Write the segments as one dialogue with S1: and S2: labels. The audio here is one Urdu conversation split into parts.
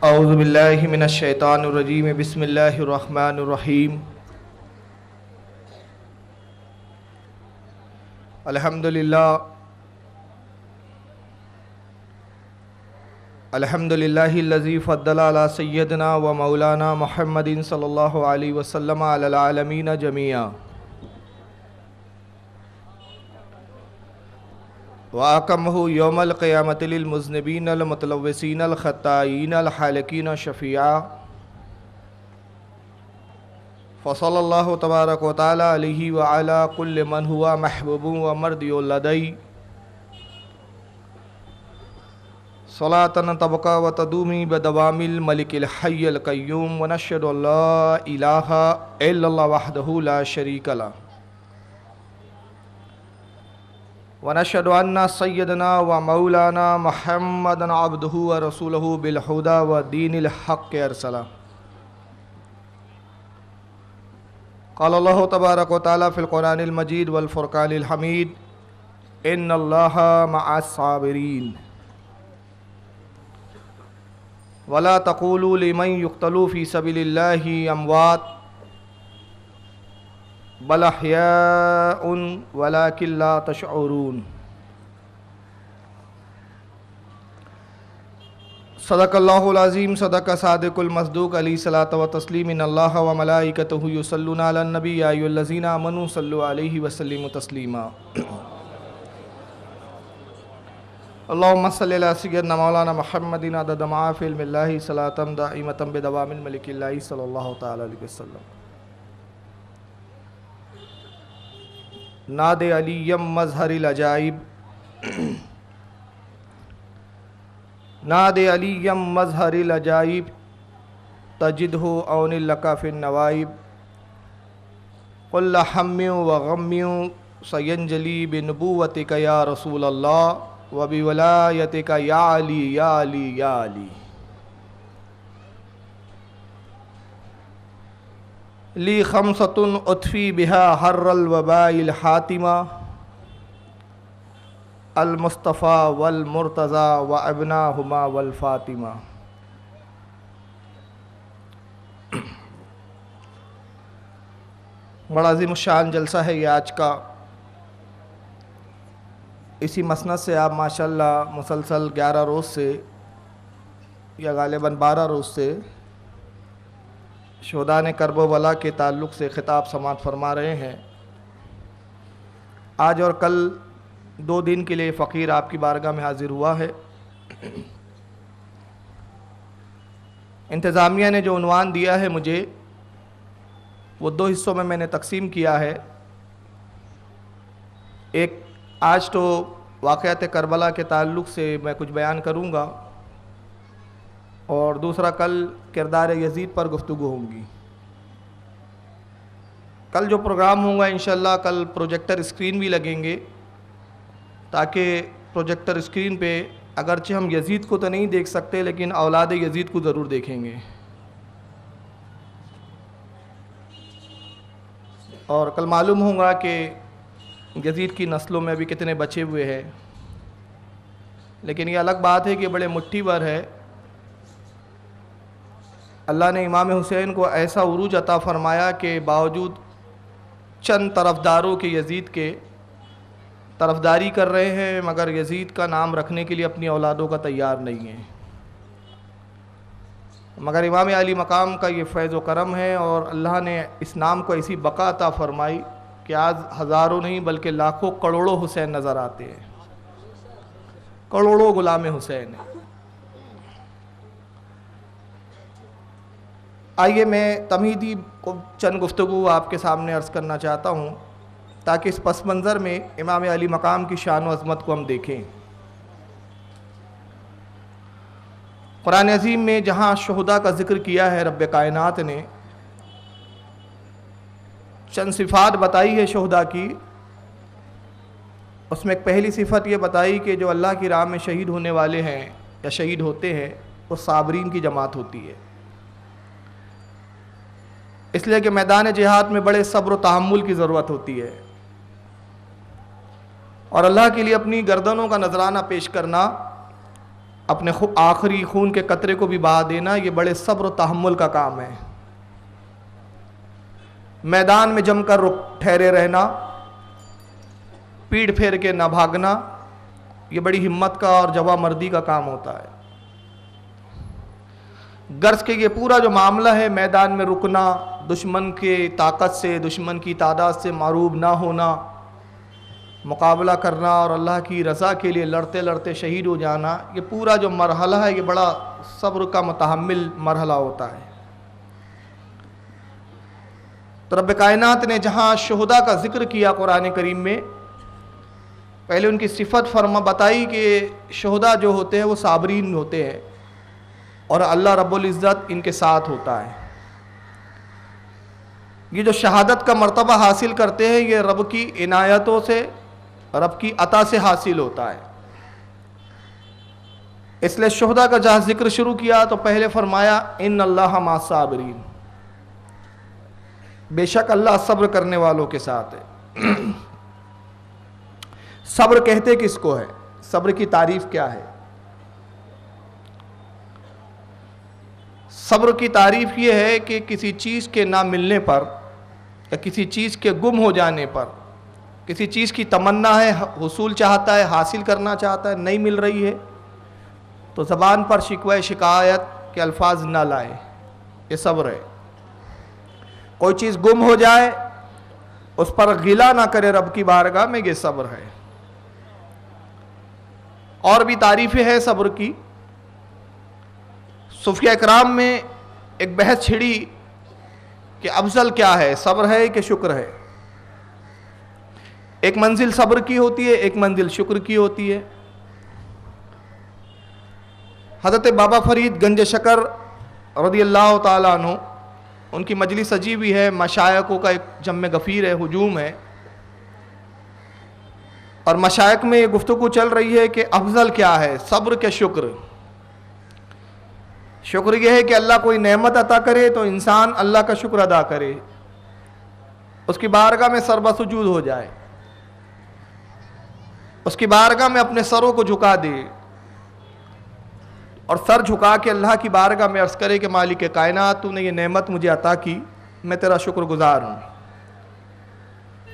S1: اعوذ باللہ من الشیطان الرجیم بسم اللہ الرحمن الرحیم الحمدللہ الذی فضل علی سیدنا و مولانا محمد صلی اللہ علیہ وسلم علی العالمین جمیعا وَأَقَمَّهُ يَوْمَ الْقِيَامَةِ لِلْمُذْنِبِينَ الْمُتَلَوِّثِينَ الْخَطَّائِينَ الْحَالِقِينَ شَفِيعًا فصلی اللہ تبارک و تعالی علیہ وعلی کل من ہوا محبوب و مرضی لدی صلاة تبقى وتدوم بدوام الملك الحي القيوم ونشهد ان لا اله الا الله وحده لا شريك له ونشهد ان سيدنا ومولانا محمدا عبده ورسوله بالهدى ودين الحق ارسله قال الله تبارك وتعالى في القرآن المجيد والفرقان الحميد ان الله مع الصابرين ولا تقولوا لمن يقتل في سبيل الله اموات بل احیاء ولکن لا تشعرون صدق اللہ العظیم صدق صادق المصدوق علیہ الصلاۃ والتسلیم ان اللہ وملائکتہ یصلون علی النبی یا ایھا الذین آمنوا صلوا علیہ وسلموا تسلیما اللہم صل علی سیدنا مولانا محمد عدد ما فی علم اللہ صلاۃ دائمۃ بدوام الملک اللہ صلی اللہ تعالی علیہ وسلم ناد علیم مظہر العجائب ناد علیم مظہر العجائب تجدہ عون لک فی النوائب کل ہم و غم سینجلی بنبوتک یا رسول اللہ و بولایتک یا علی یا علی یا علی لی خمسۃ اطفی بہا حر الوباء الحاتمہ المصطفیٰ والمرتضیٰ وابناہما والفاطمہ بڑا عظیم الشان جلسہ ہے یہ آج کا. اسی مسند سے آپ ماشاءاللہ مسلسل 11 روز سے یا غالباً 12 روز سے شہدائے کرب و بلا کے تعلق سے خطاب سماعت فرما رہے ہیں. آج اور کل 2 دن کے لیے فقیر آپ کی بارگاہ میں حاضر ہوا ہے. انتظامیہ نے جو عنوان دیا ہے مجھے وہ 2 حصوں میں نے تقسیم کیا ہے. ایک آج تو واقعات کربلا کے تعلق سے میں کچھ بیان کروں گا اور دوسرا کل کردار یزید پر گفتگو ہوں گی. کل جو پروگرام ہوں گا انشاءاللہ کل پروجیکٹر اسکرین بھی لگیں گے تاکہ پروجیکٹر اسکرین پہ اگرچہ ہم یزید کو تو نہیں دیکھ سکتے لیکن اولاد یزید کو ضرور دیکھیں گے. اور کل معلوم ہوگا کہ یزید کی نسلوں میں ابھی کتنے بچے ہوئے ہیں. لیکن یہ الگ بات ہے کہ بڑے مٹھی بھر ہے. اللہ نے امام حسین کو ایسا عروج عطا فرمایا کہ باوجود چند طرفداروں کے یزید کے طرفداری کر رہے ہیں مگر یزید کا نام رکھنے کے لیے اپنی اولادوں کا تیار نہیں ہیں. مگر امام علی مقام کا یہ فیض و کرم ہے اور اللہ نے اس نام کو ایسی بقا عطا فرمائی کہ آج ہزاروں نہیں بلکہ لاکھوں کروڑوں حسین نظر آتے ہیں. کروڑوں غلام حسین ہیں. آئیے میں تمہیدی کو چند گفتگو آپ کے سامنے عرض کرنا چاہتا ہوں تاکہ اس پس منظر میں امام علی مقام کی شان و عظمت کو ہم دیکھیں. قرآن عظیم میں جہاں شہداء کا ذکر کیا ہے رب کائنات نے چند صفات بتائی ہے شہداء کی. اس میں ایک پہلی صفت یہ بتائی کہ جو اللہ کی راہ میں شہید ہونے والے ہیں یا شہید ہوتے ہیں وہ صابرین کی جماعت ہوتی ہے. اس لیے کہ میدان جہاد میں بڑے صبر و تحمل کی ضرورت ہوتی ہے اور اللہ کے لیے اپنی گردنوں کا نذرانہ پیش کرنا اپنے آخری خون کے قطرے کو بھی بہا دینا، یہ بڑے صبر و تحمل کا کام ہے۔ میدان میں جم کر ٹھہرے رہنا، پیٹھ پھیر کے نہ بھاگنا، یہ بڑی ہمت کا اور جواں مردی کا کام ہوتا ہے۔ غرض کہ یہ پورا جو معاملہ ہے، میدان میں رکنا، دشمن کے طاقت سے، دشمن کی تعداد سے معروب نہ ہونا، مقابلہ کرنا اور اللہ کی رضا کے لیے لڑتے لڑتے شہید ہو جانا، یہ پورا جو مرحلہ ہے یہ بڑا صبر کا متحمل مرحلہ ہوتا ہے۔ تو رب کائنات نے جہاں شہداء کا ذکر کیا قرآن کریم میں، پہلے ان کی صفت بتائی کہ شہداء جو ہوتے ہیں وہ صابرین ہوتے ہیں اور اللہ رب العزت ان کے ساتھ ہوتا ہے۔ یہ جو شہادت کا مرتبہ حاصل کرتے ہیں یہ رب کی عنایتوں سے، رب کی عطا سے حاصل ہوتا ہے۔ اس لیے شہداء کا جہاں ذکر شروع کیا تو پہلے فرمایا ان اللہ مع الصابرین، بے شک اللہ صبر کرنے والوں کے ساتھ ہے۔ صبر کہتے کس کو ہے؟ صبر کی تعریف کیا ہے؟ صبر کی تعریف یہ ہے کہ کسی چیز کے نہ ملنے پر یا کسی چیز کے گم ہو جانے پر، کسی چیز کی تمنا ہے، حصول چاہتا ہے، حاصل کرنا چاہتا ہے، نہیں مل رہی ہے تو زبان پر شکوہ شکایت کے الفاظ نہ لائے، یہ صبر ہے۔ کوئی چیز گم ہو جائے اس پر غلہ نہ کرے رب کی بارگاہ میں، یہ صبر ہے۔ اور بھی تعریفیں ہیں صبر کی۔ صوفیہ اکرام میں ایک بحث چھڑی کہ افضل کیا ہے، صبر ہے کہ شکر ہے؟ ایک منزل صبر کی ہوتی ہے، ایک منزل شکر کی ہوتی ہے۔ حضرت بابا فرید گنج شکر رضی اللہ تعالیٰ عنہ، ان کی مجلس عجیب ہی ہے، مشائخوں کا ایک جمع غفیر ہے، ہجوم ہے، اور مشائخ میں یہ گفتگو چل رہی ہے کہ افضل کیا ہے، صبر کے شکر؟ شکر یہ ہے کہ اللہ کوئی نعمت عطا کرے تو انسان اللہ کا شکر ادا کرے، اس کی بارگاہ میں سر بسجود ہو جائے، اس کی بارگاہ میں اپنے سروں کو جھکا دے اور سر جھکا کے اللہ کی بارگاہ میں عرض کرے کہ مالک کائنات، تو نے یہ نعمت مجھے عطا کی، میں تیرا شکر گزار ہوں۔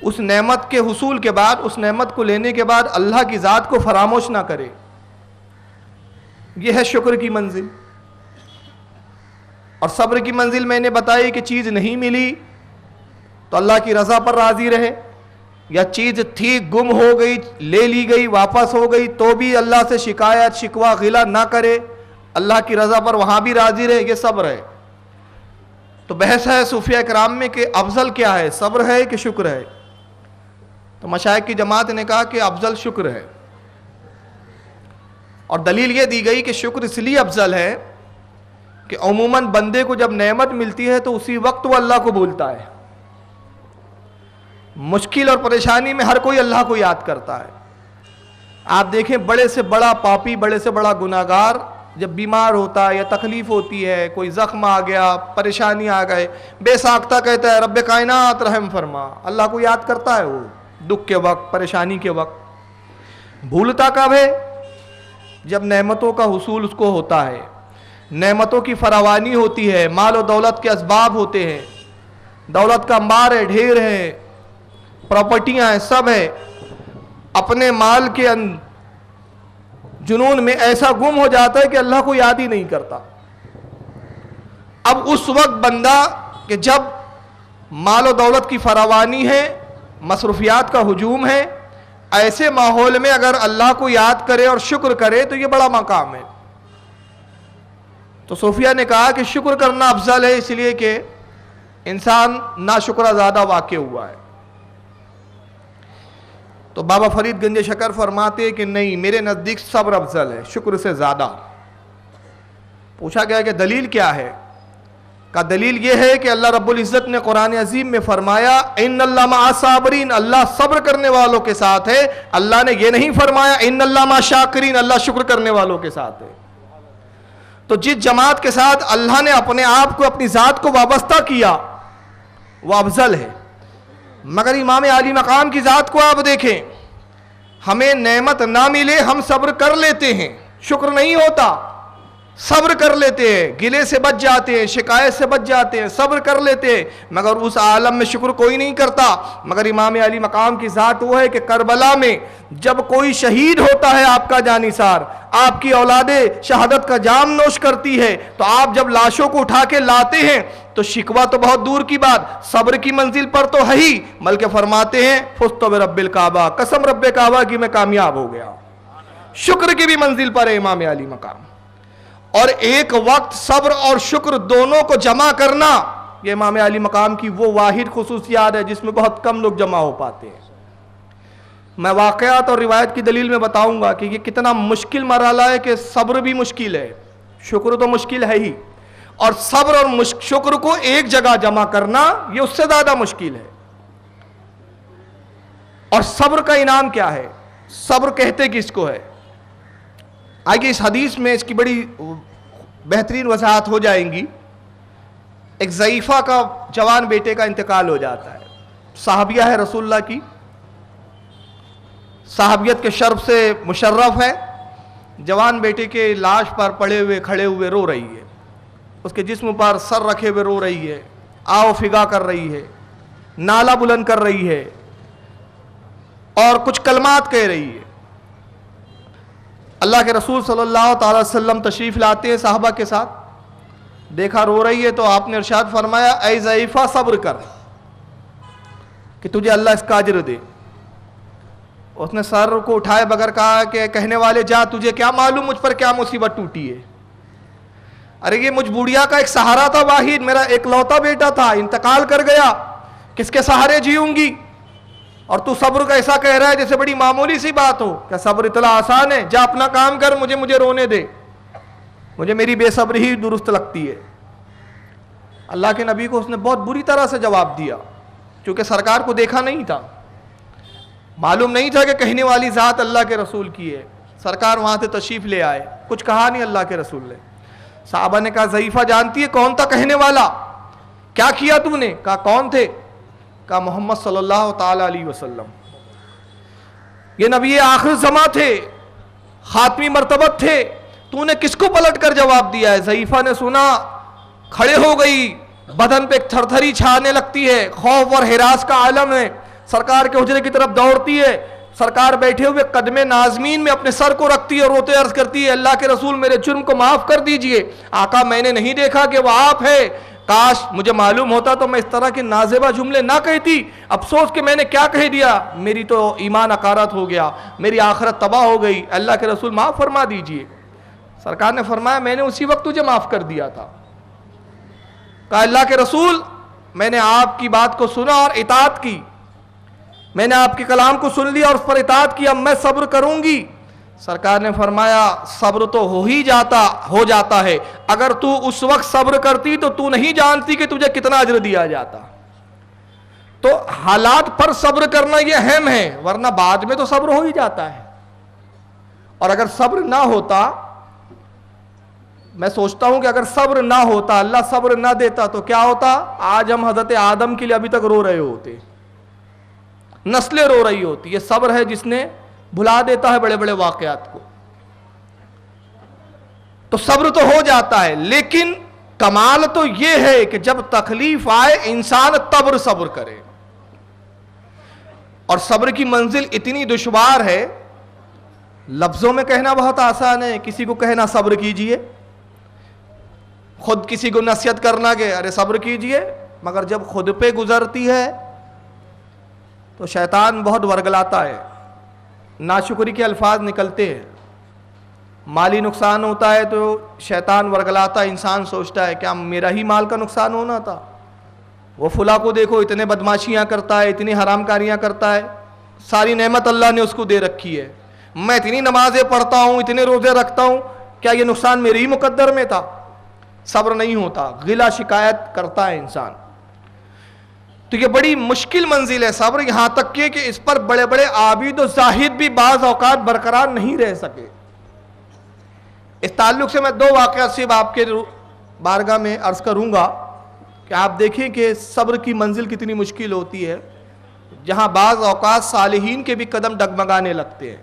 S1: اس نعمت کے حصول کے بعد، اس نعمت کو لینے کے بعد اللہ کی ذات کو فراموش نہ کرے، یہ ہے شکر کی منزل۔ اور صبر کی منزل میں نے بتائی کہ چیز نہیں ملی تو اللہ کی رضا پر راضی رہے، یا چیز تھی گم ہو گئی، لے لی گئی، واپس ہو گئی تو بھی اللہ سے شکایت شکوہ غلہ نہ کرے، اللہ کی رضا پر وہاں بھی راضی رہے، یہ صبر ہے۔ تو بحث ہے صوفیہ اکرام میں کہ افضل کیا ہے، صبر ہے کہ شکر ہے؟ تو مشائخ کی جماعت نے کہا کہ افضل شکر ہے، اور دلیل یہ دی گئی کہ شکر اس لیے افضل ہے کہ عموماً بندے کو جب نعمت ملتی ہے تو اسی وقت وہ اللہ کو بھولتا ہے۔ مشکل اور پریشانی میں ہر کوئی اللہ کو یاد کرتا ہے۔ آپ دیکھیں بڑے سے بڑا پاپی، بڑے سے بڑا گناہگار جب بیمار ہوتا ہے یا تکلیف ہوتی ہے، کوئی زخم آ گیا، پریشانی آ گئے، بے ساختہ کہتا ہے رب کائنات رحم فرما، اللہ کو یاد کرتا ہے وہ دکھ کے وقت، پریشانی کے وقت۔ بھولتا کب ہے؟ جب نعمتوں کا حصول اس کو ہوتا ہے، نعمتوں کی فراوانی ہوتی ہے، مال و دولت کے اسباب ہوتے ہیں، دولت کا انبار ہے، ڈھیر ہے، پراپرٹیاں ہیں، سب ہے، اپنے مال کے جنون میں ایسا گم ہو جاتا ہے کہ اللہ کو یاد ہی نہیں کرتا۔ اب اس وقت بندہ کہ جب مال و دولت کی فراوانی ہے، مصروفیات کا ہجوم ہے، ایسے ماحول میں اگر اللہ کو یاد کرے اور شکر کرے تو یہ بڑا مقام ہے۔ تو صوفیہ نے کہا کہ شکر کرنا افضل ہے، اس لیے کہ انسان ناشکرہ زیادہ واقع ہوا ہے۔ تو بابا فرید گنج شکر فرماتے کہ نہیں، میرے نزدیک صبر افضل ہے شکر سے زیادہ۔ پوچھا گیا کہ دلیل کیا ہے؟ کہا دلیل یہ ہے کہ اللہ رب العزت نے قرآن عظیم میں فرمایا ان اللہ مع الصابرین، اللہ صبر کرنے والوں کے ساتھ ہے۔ اللہ نے یہ نہیں فرمایا ان اللہ مع الشاکرین، اللہ شکر کرنے والوں کے ساتھ ہے۔ تو جس جماعت کے ساتھ اللہ نے اپنے آپ کو، اپنی ذات کو وابستہ کیا وہ افضل ہے۔ مگر امام عالی مقام کی ذات کو آپ دیکھیں، ہمیں نعمت نہ ملے ہم صبر کر لیتے ہیں، شکر نہیں ہوتا. صبر کر لیتے ہیں, گلے سے بچ جاتے ہیں, شکایت سے بچ جاتے ہیں, صبر کر لیتے ہیں, مگر اس عالم میں شکر کوئی نہیں کرتا. مگر امام علی مقام کی ذات وہ ہے کہ کربلا میں جب کوئی شہید ہوتا ہے آپ کا جانثار, آپ کی اولادیں شہادت کا جام نوش کرتی ہے, تو آپ جب لاشوں کو اٹھا کے لاتے ہیں تو شکوہ تو بہت دور کی بات, صبر کی منزل پر تو ہے ہی, بلکہ فرماتے ہیں فزت برب الکعبہ, قسم رب کعبہ کی میں کامیاب ہو گیا. شکر کی بھی منزل پر ہے امام علی مقام. اور ایک وقت صبر اور شکر دونوں کو جمع کرنا, یہ امام علی مقام کی وہ واحد خصوصیات ہے جس میں بہت کم لوگ جمع ہو پاتے ہیں. میں واقعات اور روایت کی دلیل میں بتاؤں گا کہ یہ کتنا مشکل مرحلہ ہے, کہ صبر بھی مشکل ہے, شکر تو مشکل ہے ہی, اور صبر اور شکر کو ایک جگہ جمع کرنا یہ اس سے زیادہ مشکل ہے. اور صبر کا انعام کیا ہے, صبر کہتے کس کو ہے؟ آگے اس حدیث میں اس کی بڑی بہترین وضاحت ہو جائیں گی. ایک ضعیفہ کا جوان بیٹے کا انتقال ہو جاتا ہے, صحابیہ ہے رسول اللہ کی, صحابیت کے شرف سے مشرف ہے, جوان بیٹے کے لاش پر پڑے ہوئے کھڑے ہوئے رو رہی ہے, اس کے جسم پر سر رکھے ہوئے رو رہی ہے, آو فگا کر رہی ہے, نالا بلند کر رہی ہے, اور کچھ کلمات کہہ رہی ہے. اللہ کے رسول صلی اللہ تعالی وسلم تشریف لاتے ہیں صحابہ کے ساتھ, دیکھا رو رہی ہے تو آپ نے ارشاد فرمایا اے ضعیفہ صبر کر کہ تجھے اللہ اس کا اجر دے. اس نے سر کو اٹھائے بغیر کہا کہ کہنے والے جا, تجھے کیا معلوم مجھ پر کیا مصیبت ٹوٹی ہے؟ ارے یہ مجھ بوڑھیا کا ایک سہارا تھا واحد, میرا ایک لوتا بیٹا تھا, انتقال کر گیا, کس کے سہارے جیوں گی؟ اور تو صبر کا ایسا کہہ رہا ہے جیسے بڑی معمولی سی بات ہو. کیا صبر اتنا آسان ہے؟ جا اپنا کام کر, مجھے رونے دے, مجھے میری بے صبری ہی درست لگتی ہے. اللہ کے نبی کو اس نے بہت بری طرح سے جواب دیا, کیونکہ سرکار کو دیکھا نہیں تھا, معلوم نہیں تھا کہ کہنے والی ذات اللہ کے رسول کی ہے. سرکار وہاں سے تشریف لے آئے, کچھ کہا نہیں اللہ کے رسول نے. صحابہ نے کہا ضعیفہ جانتی ہے کون تھا کہنے والا, کیا کیا تو نے؟ کہا کون تھے؟ کہا محمد صلی اللہ تعالی علیہ وسلم, یہ نبی آخر زماں تھے, خاتمی مرتبت تھے, تو نے کس کو پلٹ کر جواب دیا ہے؟ ضعیفہ نے سنا, کھڑے ہو گئی, بدن پہ تھر تھری چھانے لگتی ہے, خوف اور ہراس کا عالم ہے, سرکار کے حجرے کی طرف دوڑتی ہے, سرکار بیٹھے ہوئے قدم نازمین میں اپنے سر کو رکھتی ہے اور روتے عرض کرتی ہے اللہ کے رسول میرے جرم کو معاف کر دیجئے. آقا میں نے نہیں دیکھا کہ وہ آپ ہے, کاش مجھے معلوم ہوتا تو میں اس طرح کے نازیبہ جملے نہ کہتی, افسوس کہ میں نے کیا کہہ دیا, میری تو ایمان اکارت ہو گیا, میری آخرت تباہ ہو گئی, اللہ کے رسول معاف فرما دیجئے. سرکار نے فرمایا میں نے اسی وقت تجھے معاف کر دیا تھا. کہا اللہ کے رسول میں نے آپ کی بات کو سنا اور اطاعت کی, میں نے آپ کے کلام کو سن لیا اور اس پر اطاعت کی, اب میں صبر کروں گی. سرکار نے فرمایا صبر تو ہو جاتا ہے, اگر تو اس وقت صبر کرتی تو نہیں جانتی کہ تجھے کتنا اجر دیا جاتا. تو حالات پر صبر کرنا یہ اہم ہے, ورنہ بعد میں تو صبر ہو ہی جاتا ہے. اور اگر صبر نہ ہوتا, میں سوچتا ہوں کہ اگر صبر نہ ہوتا, اللہ صبر نہ دیتا تو کیا ہوتا؟ آج ہم حضرت آدم کے لیے ابھی تک رو رہے ہوتے, نسلیں رو رہی ہوتی. یہ صبر ہے جس نے بھلا دیتا ہے بڑے بڑے واقعات کو. تو صبر تو ہو جاتا ہے, لیکن کمال تو یہ ہے کہ جب تکلیف آئے انسان تب صبر کرے. اور صبر کی منزل اتنی دشوار ہے, لفظوں میں کہنا بہت آسان ہے, کسی کو کہنا صبر کیجئے, خود کسی کو نصیحت کرنا کہ ارے صبر کیجئے, مگر جب خود پہ گزرتی ہے تو شیطان بہت ورگلاتا ہے, ناشکری کے الفاظ نکلتے ہیں. مالی نقصان ہوتا ہے تو شیطان ورگلاتا ہے, انسان سوچتا ہے کیا میرا ہی مال کا نقصان ہونا تھا, وہ فلاں کو دیکھو اتنے بدماشیاں کرتا ہے, اتنی حرام کاریاں کرتا ہے, ساری نعمت اللہ نے اس کو دے رکھی ہے, میں اتنی نمازیں پڑھتا ہوں, اتنے روزے رکھتا ہوں, کیا یہ نقصان میرے ہی مقدر میں تھا؟ صبر نہیں ہوتا, غلہ شکایت کرتا ہے انسان. تو یہ بڑی مشکل منزل ہے صبر, یہاں تک کہ اس پر بڑے بڑے عابد و زاہد بھی بعض اوقات برقرار نہیں رہ سکے. اس تعلق سے میں دو واقعات صرف آپ کے بارگاہ میں عرض کروں گا کہ آپ دیکھیں کہ صبر کی منزل کتنی مشکل ہوتی ہے, جہاں بعض اوقات صالحین کے بھی قدم ڈگمگانے لگتے ہیں.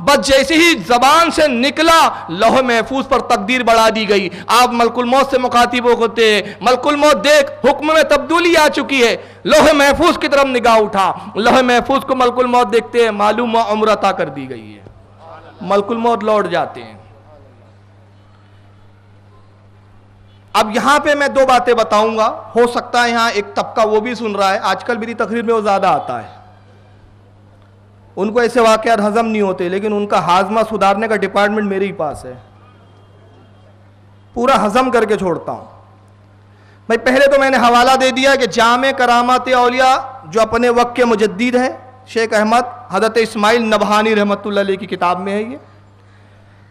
S1: بس جیسے ہی زبان سے نکلا لوح محفوظ پر تقدیر بڑھا دی گئی. آپ ملک الموت سے مخاطب ہوتے ہیں, ملک الموت دیکھ حکم میں تبدیلی آ چکی ہے, لوح محفوظ کی طرف نگاہ اٹھا, لوح محفوظ کو ملک الموت دیکھتے ہیں, معلوم عمر عطا کر دی گئی ہے, ملک الموت لوٹ جاتے ہیں. اب یہاں پہ میں دو باتیں بتاؤں گا, ہو سکتا ہے یہاں ایک طبقہ وہ بھی سن رہا ہے, آج کل میری تقریر میں وہ زیادہ آتا ہے, ان کو ایسے واقعات ہضم نہیں ہوتے, لیکن ان کا ہاضمہ سدھارنے کا ڈپارٹمنٹ میرے ہی پاس ہے, پورا ہضم کر کے چھوڑتا ہوں. بھائی پہلے تو میں نے حوالہ دے دیا کہ جامع کرامات اولیاء جو اپنے وقت کے مجدد ہے شیخ احمد حضرت اسماعیل نبہانی رحمۃ اللہ علیہ کی کتاب میں ہے یہ.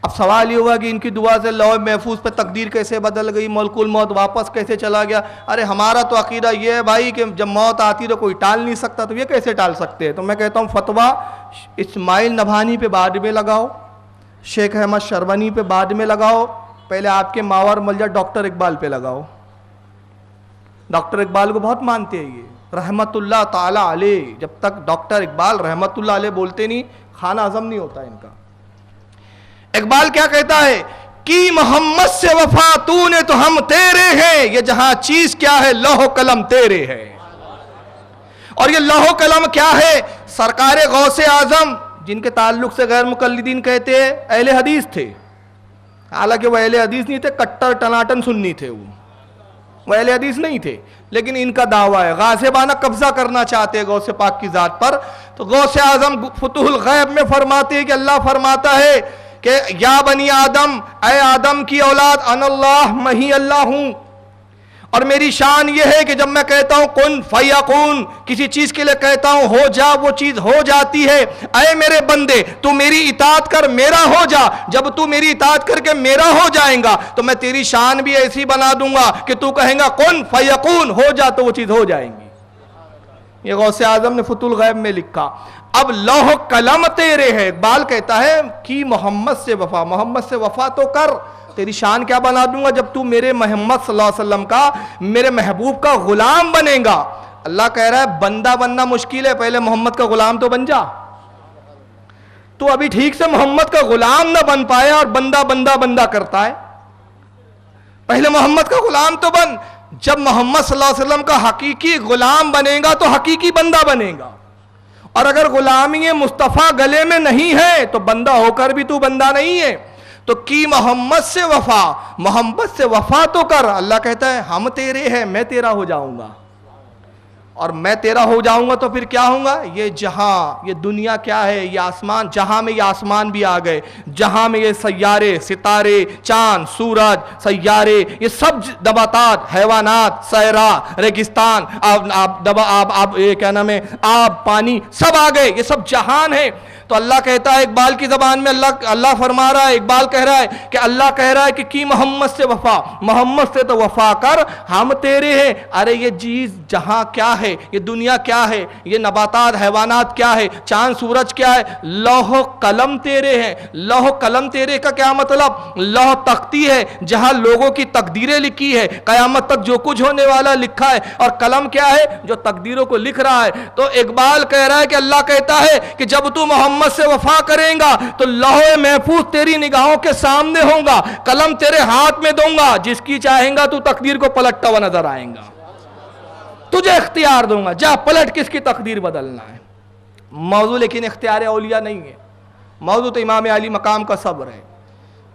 S1: اب سوال یہ ہوا کہ ان کی دعا سے لوح محفوظ پہ تقدیر کیسے بدل گئی, ملک الموت واپس کیسے چلا گیا. ارے ہمارا تو عقیدہ یہ ہے بھائی کہ جب موت آتی تو کوئی ٹال نہیں سکتا, تو یہ کیسے ٹال سکتے ہیں. تو میں کہتا ہوں فتویٰ اسماعیل نبہانی پہ بعد میں لگاؤ, شیخ احمد شرونی پہ بعد میں لگاؤ, پہلے آپ کے ماور ملجا ڈاکٹر اقبال پہ لگاؤ. ڈاکٹر اقبال کو بہت مانتے ہیں یہ رحمت اللہ تعالی علیہ, جب تک ڈاکٹر اقبال رحمت اللہ علیہ بولتے نہیں کھانا ہضم نہیں ہوتا ان کا. اقبال کیا کہتا ہے کہ محمد سے وفا تو نے تو ہم تیرے ہیں, یہ جہاں چیز کیا ہے لوح قلم تیرے ہے. اور یہ لوح قلم کیا ہے, سرکار غوث اعظم جن کے تعلق سے غیر مقلدین کہتے ہیں اہل حدیث تھے, حالانکہ وہ اہل حدیث نہیں تھے, کٹر ٹناٹن سنی تھے, وہ اہل حدیث نہیں تھے, لیکن ان کا دعویٰ ہے غاصبانہ قبضہ کرنا چاہتے ہیں غوث پاک کی ذات پر. تو غوث اعظم فتوح الغیب میں فرماتے ہیں کہ اللہ فرماتا ہے کہ یا بنی آدم, اے آدم کی اولاد, ان اللہ میں ہی اللہ ہوں, اور میری شان یہ ہے کہ جب میں کہتا ہوں کن فیکون, کسی چیز کے لیے کہتا ہوں ہو جا, وہ چیز ہو جاتی ہے. اے میرے بندے تو میری اطاعت کر, میرا ہو جا, جب تو میری اطاعت کر کے میرا ہو جائیں گا تو میں تیری شان بھی ایسی بنا دوں گا کہ تو کہیں گا کن فیکون, ہو جا, تو وہ چیز ہو جائیں گی. یہ غوث اعظم نے فتح الغیب میں لکھا. اب لوح قلم تیرے ہے, اقبال کہتا ہے کہ محمد سے وفا, محمد سے وفا تو کر, تیری شان کیا بنا دوں گا جب تو میرے محمد صلی اللہ علیہ وسلم کا, میرے محبوب کا غلام بنے گا. اللہ کہہ رہا ہے بندہ بننا مشکل ہے, پہلے محمد کا غلام تو بن جا. تو ابھی ٹھیک سے محمد کا غلام نہ بن پایا اور بندہ بندہ بندہ کرتا ہے, پہلے محمد کا غلام تو بن. جب محمد صلی اللہ علیہ وسلم کا حقیقی غلام بنے گا تو حقیقی بندہ بنے گا, اور اگر غلامی مصطفیٰ گلے میں نہیں ہے تو بندہ ہو کر بھی تو بندہ نہیں ہے. تو کی محمد سے وفا, محمد سے وفا تو کر. اللہ کہتا ہے ہم تیرے ہیں, میں تیرا ہو جاؤں گا, اور میں تیرا ہو جاؤں گا تو پھر کیا ہوں گا, یہ جہاں, یہ دنیا کیا ہے, یہ آسمان, جہاں میں یہ آسمان بھی آ گئے, جہاں میں یہ سیارے, ستارے, چاند, سورج, سیارے, یہ سب نباتات, حیوانات, صحرا, ریگستان, یہ کیا نام ہے, آب, پانی, سب آ گئے, یہ سب جہان ہے. تو اللہ کہتا ہے اقبال کی زبان میں, اللہ فرما رہا ہے, اقبال کہہ رہا ہے کہ اللہ کہہ رہا ہے کہ کی محمد سے وفا, محمد سے تو وفا کر, ہم تیرے ہیں. ارے یہ چیز جہاں کیا ہے, یہ دنیا کیا ہے, یہ نباتات, حیوانات کیا ہے, چاند سورج کیا ہے, لوح قلم تیرے ہیں. لوح قلم تیرے کا کیا مطلب, لوح تختی ہے جہاں لوگوں کی تقدیریں لکھی ہے, قیامت تک جو کچھ ہونے والا لکھا ہے, اور قلم کیا ہے, جو تقدیروں کو لکھ رہا ہے. تو اقبال کہہ رہا ہے کہ اللہ کہتا ہے کہ جب تو محمد سے وفا کریں گا تو لوح محفوظ تیری نگاہوں کے سامنے ہوگا, قلم تیرے ہاتھ میں دوں گا, جس کی چاہیں گا تو تقدیر کو پلٹتا ہوا نظر آئیں گا, تجھے اختیار دوں گا, جا پلٹ کس کی تقدیر بدلنا ہے. موضوع لیکن اختیار اولیاء نہیں ہے, موضوع تو امام علی مقام کا صبر ہے.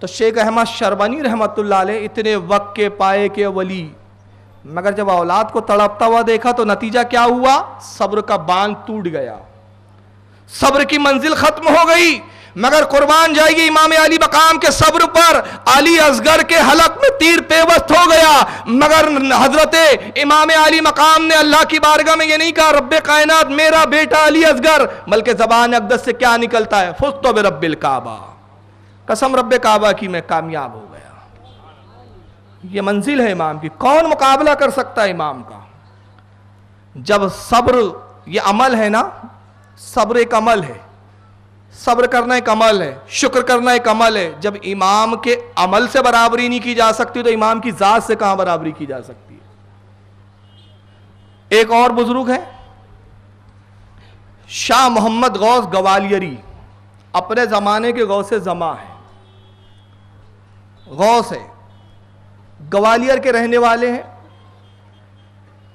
S1: تو شیخ احمد شربنی رحمت اللہ علیہ اتنے وقت کے پائے کے ولی, مگر جب اولاد کو تڑپتا ہوا دیکھا تو نتیجہ کیا ہوا, صبر کا باندھ ٹوٹ گیا, صبر کی منزل ختم ہو گئی. مگر قربان جائیے امام علی مقام کے صبر پر, علی اصغر کے حلق میں تیر پیوست ہو گیا, مگر حضرت امام علی مقام نے اللہ کی بارگاہ میں یہ نہیں کہا رب کائنات میرا بیٹا علی اصغر, بلکہ زبان اقدس سے کیا نکلتا ہے, فزت برب الکعبہ, قسم رب کعبہ کی میں کامیاب ہو گیا. یہ منزل ہے امام کی, کون مقابلہ کر سکتا ہے امام کا. جب صبر یہ عمل ہے نا, صبر ایک عمل ہے, صبر کرنا ایک عمل ہے, شکر کرنا ایک عمل ہے. جب امام کے عمل سے برابری نہیں کی جا سکتی تو امام کی ذات سے کہاں برابری کی جا سکتی ہے. ایک اور بزرگ ہے شاہ محمد غوث گوالیری, اپنے زمانے کے غوث زماں ہیں، غوث ہے، گوالیئر کے رہنے والے ہیں۔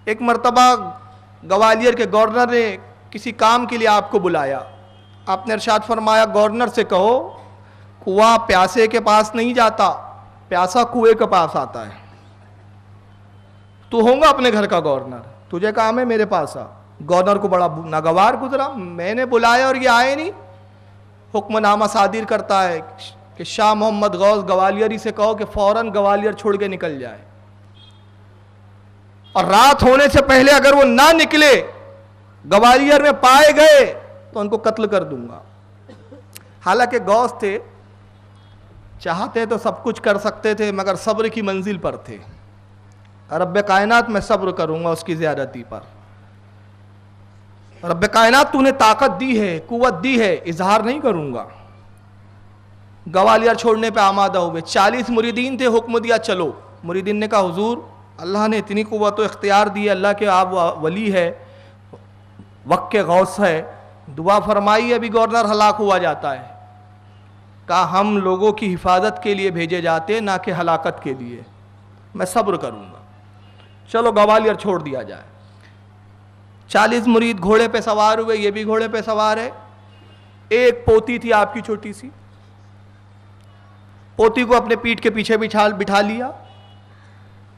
S1: ایک مرتبہ گوالیئر کے گورنر نے کسی کام کے لیے آپ کو بلایا، آپ نے ارشاد فرمایا گورنر سے کہو کنواں پیاسے کے پاس نہیں جاتا، پیاسا کنویں کے پاس آتا ہے۔ تو ہوں گا اپنے گھر کا گورنر، تجھے کام ہے میرے پاس آ۔ گورنر کو بڑا ناگوار گزرا، میں نے بلایا اور یہ آئے نہیں۔ حکم نامہ صادر کرتا ہے کہ شاہ محمد غوث گوالیری سے کہو کہ فوراً گوالیئر چھوڑ کے نکل جائے، اور رات ہونے سے پہلے اگر وہ نہ نکلے، گوالیئر میں پائے گئے تو ان کو قتل کر دوں گا۔ حالانکہ غوث تھے، چاہتے تو سب کچھ کر سکتے تھے، مگر صبر کی منزل پر تھے۔ رب کائنات میں صبر کروں گا اس کی زیادتی پر۔ رب کائنات تو نے طاقت دی ہے، قوت دی ہے، اظہار نہیں کروں گا۔ گوالیئر چھوڑنے پہ آمادہ ہوئے، 40 مریدین تھے، حکم دیا چلو۔ مریدین نے کہا حضور اللہ نے اتنی قوت و اختیار دی ہے، اللہ کے آپ ولی ہے، وقت کے غوث ہے، دعا فرمائی، ابھی گورنر ہلاک ہوا جاتا ہے۔ کہا ہم لوگوں کی حفاظت کے لیے بھیجے جاتے نہ کہ ہلاکت کے لیے، میں صبر کروں گا، چلو گوالیئر چھوڑ دیا جائے۔ 40 مرید گھوڑے پہ سوار ہوئے، یہ بھی گھوڑے پہ سوار ہے۔ ایک پوتی تھی آپ کی چھوٹی سی، پوتی کو اپنے پیٹھ کے پیچھے بٹھا لیا،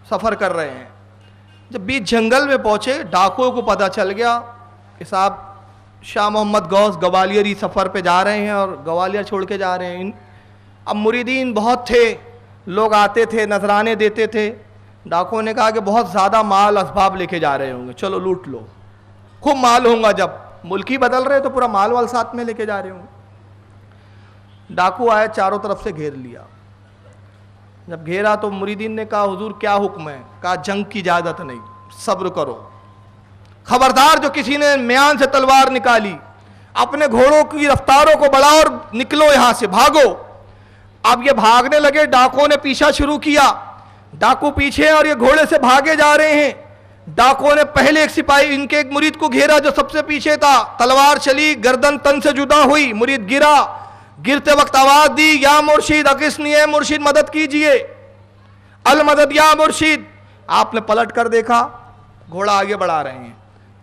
S1: سفر کر رہے ہیں۔ جب بیچ جنگل میں پہنچے، ڈاکوؤں کو پتہ چل گیا کہ صاحب شاہ محمد غوث گوالیری سفر پہ جا رہے ہیں اور گوالیئر چھوڑ کے جا رہے ہیں۔ اب مریدین بہت تھے، لوگ آتے تھے، نذرانے دیتے تھے۔ ڈاکوؤں نے کہا کہ بہت زیادہ مال اسباب لے کے جا رہے ہوں گے، چلو لوٹ لو، خوب مال ہوگا، جب ملکی بدل رہے تو پورا مال وال ساتھ میں لے کے جا رہے ہوں گے۔ ڈاکو آئے، چاروں طرف سے گھیر لیا۔ جب گھیرا تو مریدین نے کہا حضور کیا حکم ہے؟ کہا جنگ کی اجازت نہیں، صبر کرو، خبردار جو کسی نے میان سے تلوار نکالی، اپنے گھوڑوں کی رفتاروں کو بڑھاؤ اور نکلو یہاں سے، بھاگو۔ اب یہ بھاگنے لگے، ڈاکوؤں نے پیچھا شروع کیا، ڈاکو پیچھے اور یہ گھوڑے سے بھاگے جا رہے ہیں۔ ڈاکوؤں نے پہلے ایک سپاہی ان کے ایک مرید کو گھیرا جو سب سے پیچھے تھا، تلوار چلی، گردن تن سے جدا ہوئی، مرید گرا، گرتے وقت آواز دی یا مرشد اغثنی، اے مرشد مدد کیجئے، المدد یا مرشد۔ آپ نے پلٹ کر دیکھا، گھوڑا آگے بڑھا رہے ہیں،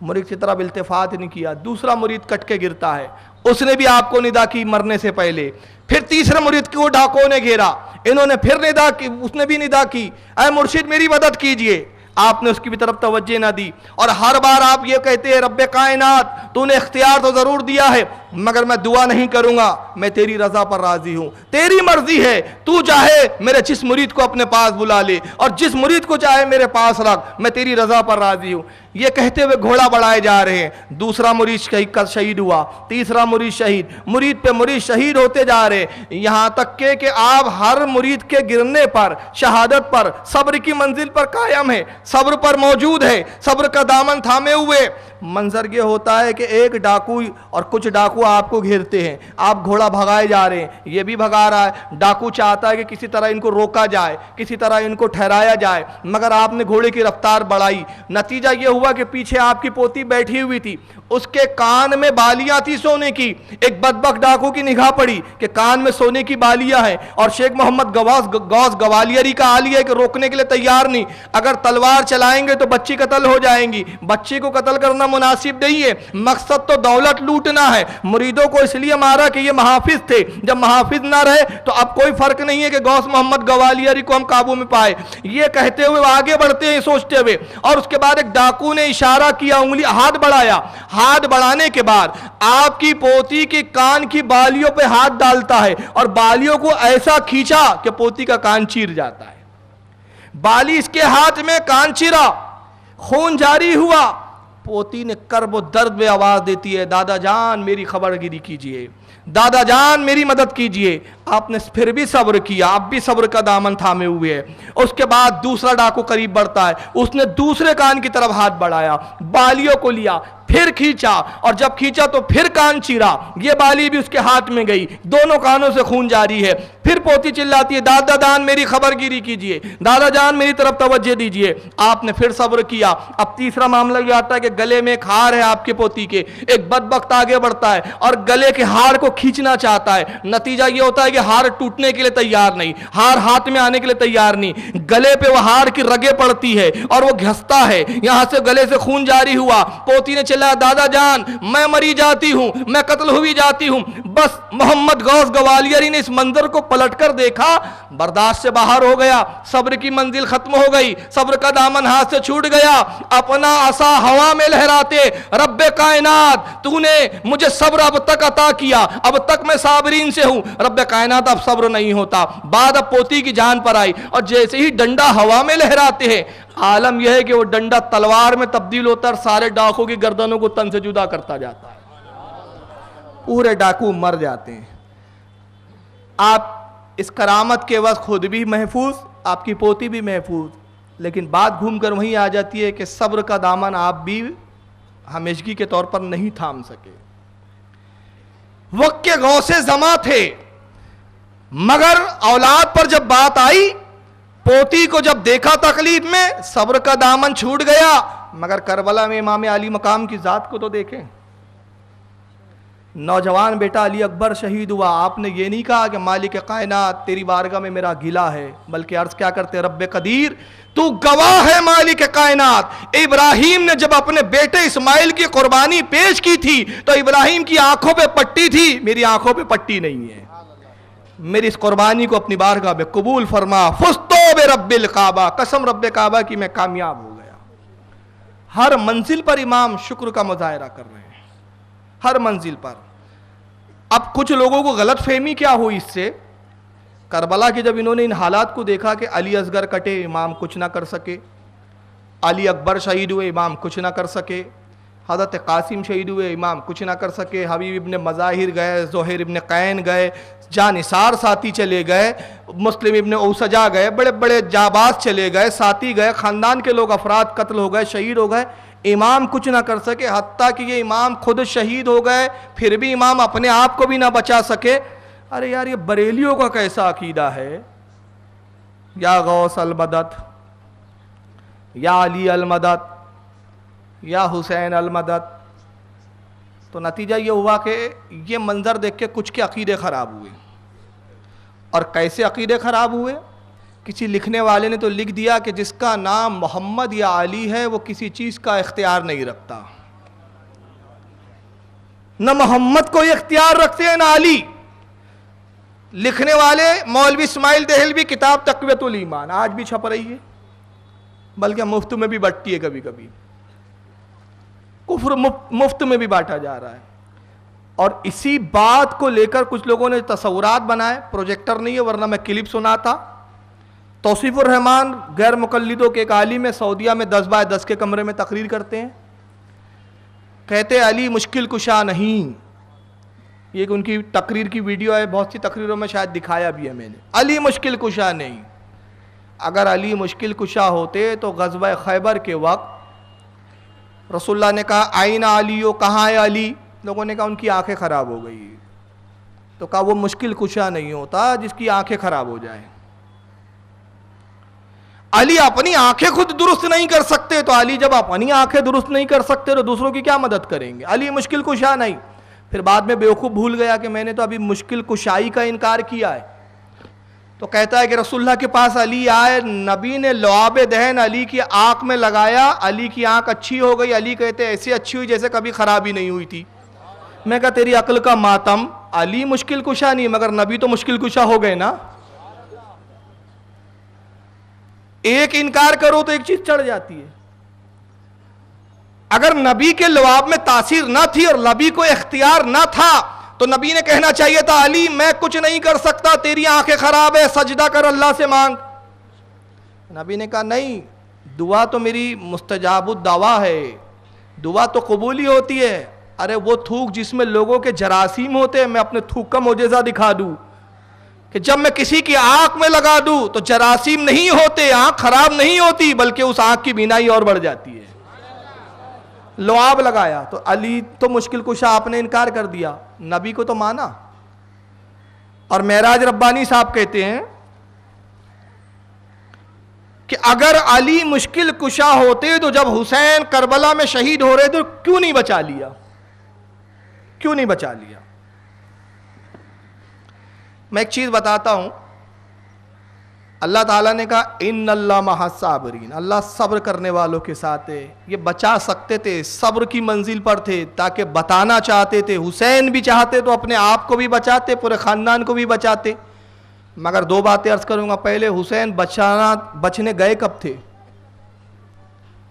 S1: مرید کی طرف التفات نہیں کیا۔ دوسرا مرید کٹ کے گرتا ہے، اس نے بھی آپ کو ندا کی مرنے سے پہلے۔ پھر تیسرے مرید کو ڈاکوؤں نے گھیرا، انہوں نے پھر ندا کی، اس نے بھی ندا کی اے مرشد میری مدد کیجئے۔ آپ نے اس کی بھی طرف توجہ نہ دی، اور ہر بار آپ یہ کہتے ہیں رب کائنات تو نے اختیار تو ضرور دیا ہے، مگر میں دعا نہیں کروں گا، میں تیری رضا پر راضی ہوں، تیری مرضی ہے، تو چاہے میرے جس مرید کو اپنے پاس بلا لے اور جس مرید کو چاہے میرے پاس رکھ، میں تیری رضا پر راضی ہوں۔ یہ کہتے ہوئے گھوڑا بڑھائے جا رہے ہیں، دوسرا مرید شہید ہوا، تیسرا مرید شہید، مرید پہ مرید شہید ہوتے جا رہے، یہاں تک کہ آپ ہر مرید کے گرنے پر، شہادت پر، صبر کی منزل پر قائم ہے، صبر پر موجود ہے، صبر کا دامن تھامے ہوئے۔ منظر یہ ہوتا ہے کہ ایک ڈاکو اور کچھ ڈاکو آپ کو گھیرتے ہیں، آپ گھوڑا بھگائے جا رہے ہیں، یہ بھی بھگا رہا ہے، ڈاکو چاہتا ہے کہ کسی طرح ان کو روکا جائے، کسی طرح ان کو ٹھہرایا جائے، مگر آپ نے گھوڑے کی رفتار بڑھائی۔ نتیجہ یہ ہوا کہ پیچھے آپ کی پوتی بیٹھی ہوئی تھی، اس کے کان میں بالیاں تھی سونے کی۔ ایک بدبخت ڈاکو کی نگاہ پڑی کہ کان میں سونے کی بالیاں ہیں، اور شیخ محمد غوث گوالیری کا حال یہ ہے کہ روکنے کے لیے تیار نہیں، اگر تلوار چلائیں گے تو بچی قتل ہو جائیں گی، بچی کو قتل کرنا مناسب نہیں ہے، مقصد تو دولت لوٹنا ہے۔ مریدوں کو اس لیے مارا کہ یہ محافظ تھے، جب محافظ نہ رہے تو اب کوئی فرق نہیں ہے کہ غوث محمد گوالیری کو ہم قابو میں پائے۔ یہ کہتے ہوئے آگے بڑھتے ہیں سوچتے ہوئے، اور اس کے بعد ایک ڈاکو نے اشارہ کیا، انگلی ہاتھ بڑھایا، ہاتھ بڑھانے کے بعد آپ کی پوتی کے کان کی بالیوں پہ ہاتھ ڈالتا ہے اور بالیوں کو ایسا کھینچا کہ پوتی کا کان چیر جاتا ہے۔ بالی اس کے ہاتھ میں، کان چیرا، خون جاری ہوا۔ پوتی نے کرب و درد میں آواز دیتی ہے دادا جان میری خبر گیری کیجئے، دادا جان میری مدد کیجئے۔ آپ نے پھر بھی صبر کیا، اب بھی صبر کا دامن تھامے ہوئے ہے۔ اس کے بعد دوسرا ڈاکو قریب بڑھتا ہے، اس نے دوسرے کان کی طرف ہاتھ بڑھایا، بالیوں کو لیا، پھر کھینچا، اور جب کھینچا تو پھر کان چیرا، یہ بالی بھی اس کے ہاتھ میں گئی، دونوں کانوں سے خون جاری ہے۔ پھر پوتی چلاتی ہے دادا جان میری خبر گیری کیجئے، دادا جان میری طرف توجہ دیجئے۔ آپ نے پھر صبر کیا۔ اب تیسرا معاملہ یہ آتا ہے کہ گلے میں ایک ہار ہے آپ کے پوتی کے، ایک بدبخت آگے بڑھتا ہے اور گلے کے ہار کو کھینچنا چاہتا ہے. نتیجہ یہ ہوتا ہے کہ ہار ٹوٹنے کے لیے تیار نہیں, ہار ہاتھ میں آنے کے لیے تیار نہیں, گلے پہ وہ ہار کی رگیں پڑتی ہے اور وہ گھستا ہے, یہاں سے گلے سے خون جاری ہوا, پوتی نے چلا دادا جان میں مری جاتی ہوں, میں قتل ہوئی جاتی ہوں. بس محمد غوث گوالیاری نے اس منظر کو پلٹ کر دیکھا, برداشت سے باہر ہو گیا, صبر کی منزل ختم ہو گئی, صبر کا دامن ہاتھ سے چھوٹ گیا. اپنا عصا ہوا میں لہراتے, رب کائنات تو نے مجھے صبر اب تک عطا کیا, اب تک میں صابرین سے ہوں. رب کائنات اب صبر نہیں ہوتا. بعد اب پوتی کی جان پر آئی اور جیسے ہی ڈنڈا ہوا میں لہراتے ہیں, عالم یہ ہے کہ وہ ڈنڈا تلوار میں تبدیل ہوتا ہے اور سارے ڈاکوں کی گردنوں کو تن سے جدا کرتا جاتا ہے, پورے ڈاکو مر جاتے ہیں. آپ اس کرامت کے وقت خود بھی محفوظ, آپ کی پوتی بھی محفوظ, لیکن بات گھوم کر وہیں آ جاتی ہے کہ صبر کا دامن آپ بھی ہمیشگی کے طور پر نہیں تھام سکے. وقت کے غوث زماں تھے, مگر اولاد پر جب بات آئی, پوتی کو جب دیکھا تکلیف میں, صبر کا دامن چھوٹ گیا. مگر کربلا میں امام علی مقام کی ذات کو تو دیکھیں, نوجوان بیٹا علی اکبر شہید ہوا. آپ نے یہ نہیں کہا کہ مالک کائنات تیری بارگاہ میں میرا گلہ ہے, بلکہ عرض کیا کرتے, رب قدیر تو گواہ ہے مالک کائنات. ابراہیم نے جب اپنے بیٹے اسماعیل کی قربانی پیش کی تھی تو ابراہیم کی آنکھوں پہ پٹی تھی, میری آنکھوں پہ پٹی نہیں ہے. میری اس قربانی کو اپنی بارگاہ میں قبول فرما. فزتو برب الکعبہ, قسم رب کعبہ کی میں کامیاب ہو گیا. ہر منزل پر امام شکر کا مظاہرہ کر رہے ہیں, ہر منزل پر. اب کچھ لوگوں کو غلط فہمی کیا ہوئی اس سے, کربلا کے جب انہوں نے ان حالات کو دیکھا کہ علی اصغر کٹے امام کچھ نہ کر سکے, علی اکبر شہید ہوئے امام کچھ نہ کر سکے, حضرت قاسم شہید ہوئے امام کچھ نہ کر سکے, حبیب ابن مظاہر گئے, زہیر ابن قین گئے, جانثار ساتھی چلے گئے, مسلم ابن اوسجا گئے, بڑے بڑے جاباز چلے گئے, ساتھی گئے, خاندان کے لوگ افراد قتل ہو گئے, شہید ہو گئے, امام کچھ نہ کر سکے. حتیٰ کہ یہ امام خود شہید ہو گئے, پھر بھی امام اپنے آپ کو بھی نہ بچا سکے. ارے یار یہ بریلیوں کا کیسا عقیدہ ہے, یا غوث المدد, یا علی المدد, یا حسین المدد. تو نتیجہ یہ ہوا کہ یہ منظر دیکھ کے کچھ کے عقیدے خراب ہوئے. اور کیسے عقیدے خراب ہوئے, کسی لکھنے والے نے تو لکھ دیا کہ جس کا نام محمد یا علی ہے وہ کسی چیز کا اختیار نہیں رکھتا. نہ محمد کو اختیار رکھتے ہیں نہ علی. لکھنے والے مولوی اسماعیل دہلوی, کتاب تقویت الایمان, آج بھی چھپ رہی ہے, بلکہ مفت میں بھی بٹتی ہے, کبھی کبھی کفر مفت میں بھی بانٹا جا رہا ہے. اور اسی بات کو لے کر کچھ لوگوں نے تصورات بنائے, پروجیکٹر نہیں ہے ورنہ میں کلپ سناتا. توصیف الرحمان غیر مقلدوں کے ایک عالم ہے, سعودیہ میں 10x10 کے کمرے میں تقریر کرتے ہیں, کہتے علی مشکل کشا نہیں. یہ ان کی تقریر کی ویڈیو ہے, بہت سی تقریروں میں شاید دکھایا بھی ہے میں نے. علی مشکل کشا نہیں. اگر علی مشکل کشا ہوتے تو غزوہ خیبر کے وقت رسول اللہ نے کہا آئین علیو, کہاں ہے علی؟ لوگوں نے کہا ان کی آنکھیں خراب ہو گئی. تو کہا وہ مشکل کشا نہیں ہوتا جس کی آنکھیں خراب ہو جائیں. علی اپنی آنکھیں خود درست نہیں کر سکتے, تو علی جب اپنی آنکھیں درست نہیں کر سکتے تو دوسروں کی کیا مدد کریں گے؟ علی مشکل کشا نہیں. پھر بعد میں بیوقوف بھول گیا کہ میں نے تو ابھی مشکل کشائی کا انکار کیا ہے. تو کہتا ہے کہ رسول اللہ کے پاس علی آئے, نبی نے لعاب دہن علی کی آنکھ میں لگایا, علی کی آنکھ اچھی ہو گئی. علی کہتے ایسی اچھی ہوئی جیسے کبھی خرابی نہیں ہوئی تھی. میں کہا تیری عقل کا ماتم, علی مشکل کشا نہیں مگر نبی تو مشکل کشا ہو گئے نا. ایک انکار کرو تو ایک چیز چڑھ جاتی ہے. اگر نبی کے لعاب میں تاثیر نہ تھی اور نبی کو اختیار نہ تھا تو نبی نے کہنا چاہیے تھا علی میں کچھ نہیں کر سکتا, تیری آنکھیں خراب ہے, سجدہ کر اللہ سے مانگ. نبی نے کہا نہیں, دعا تو میری مستجاب الدعوا ہے, دعا تو قبول ہی ہوتی ہے. ارے وہ تھوک جس میں لوگوں کے جراثیم ہوتے ہیں, میں اپنے تھوک کا معجزہ دکھا دوں کہ جب میں کسی کی آنکھ میں لگا دوں تو جراثیم نہیں ہوتے, آنکھ خراب نہیں ہوتی, بلکہ اس آنکھ کی بینائی اور بڑھ جاتی ہے. لعاب لگایا تو علی تو مشکل کشا آپ نے انکار کر دیا, نبی کو تو مانا. اور معراج ربانی صاحب کہتے ہیں کہ اگر علی مشکل کشا ہوتے تو جب حسین کربلا میں شہید ہو رہے تو کیوں نہیں بچا لیا, کیوں نہیں بچا لیا؟ میں ایک چیز بتاتا ہوں، اللہ تعالیٰ نے کہا ان اللہ مع الصابرین، اللہ صبر کرنے والوں کے ساتھ ہے. یہ بچا سکتے تھے، صبر کی منزل پر تھے، تاکہ بتانا چاہتے تھے. حسین بھی چاہتے تو اپنے آپ کو بھی بچاتے، پورے خاندان کو بھی بچاتے. مگر دو باتیں عرض کروں گا. پہلے حسین بچنے گئے کب تھے؟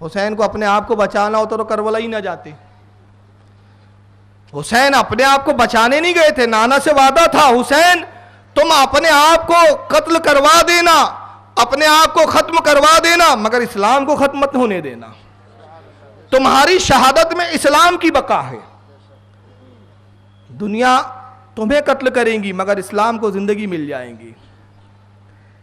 S1: حسین کو اپنے آپ کو بچانا ہوتا تو کربلا ہی نہ جاتے. حسین اپنے آپ کو بچانے نہیں گئے تھے. نانا سے وعدہ تھا حسین تم اپنے آپ کو قتل کروا دینا، اپنے آپ کو ختم کروا دینا، مگر اسلام کو ختم مت ہونے دینا. تمہاری شہادت میں اسلام کی بقا ہے. دنیا تمہیں قتل کریں گی مگر اسلام کو زندگی مل جائیں گی.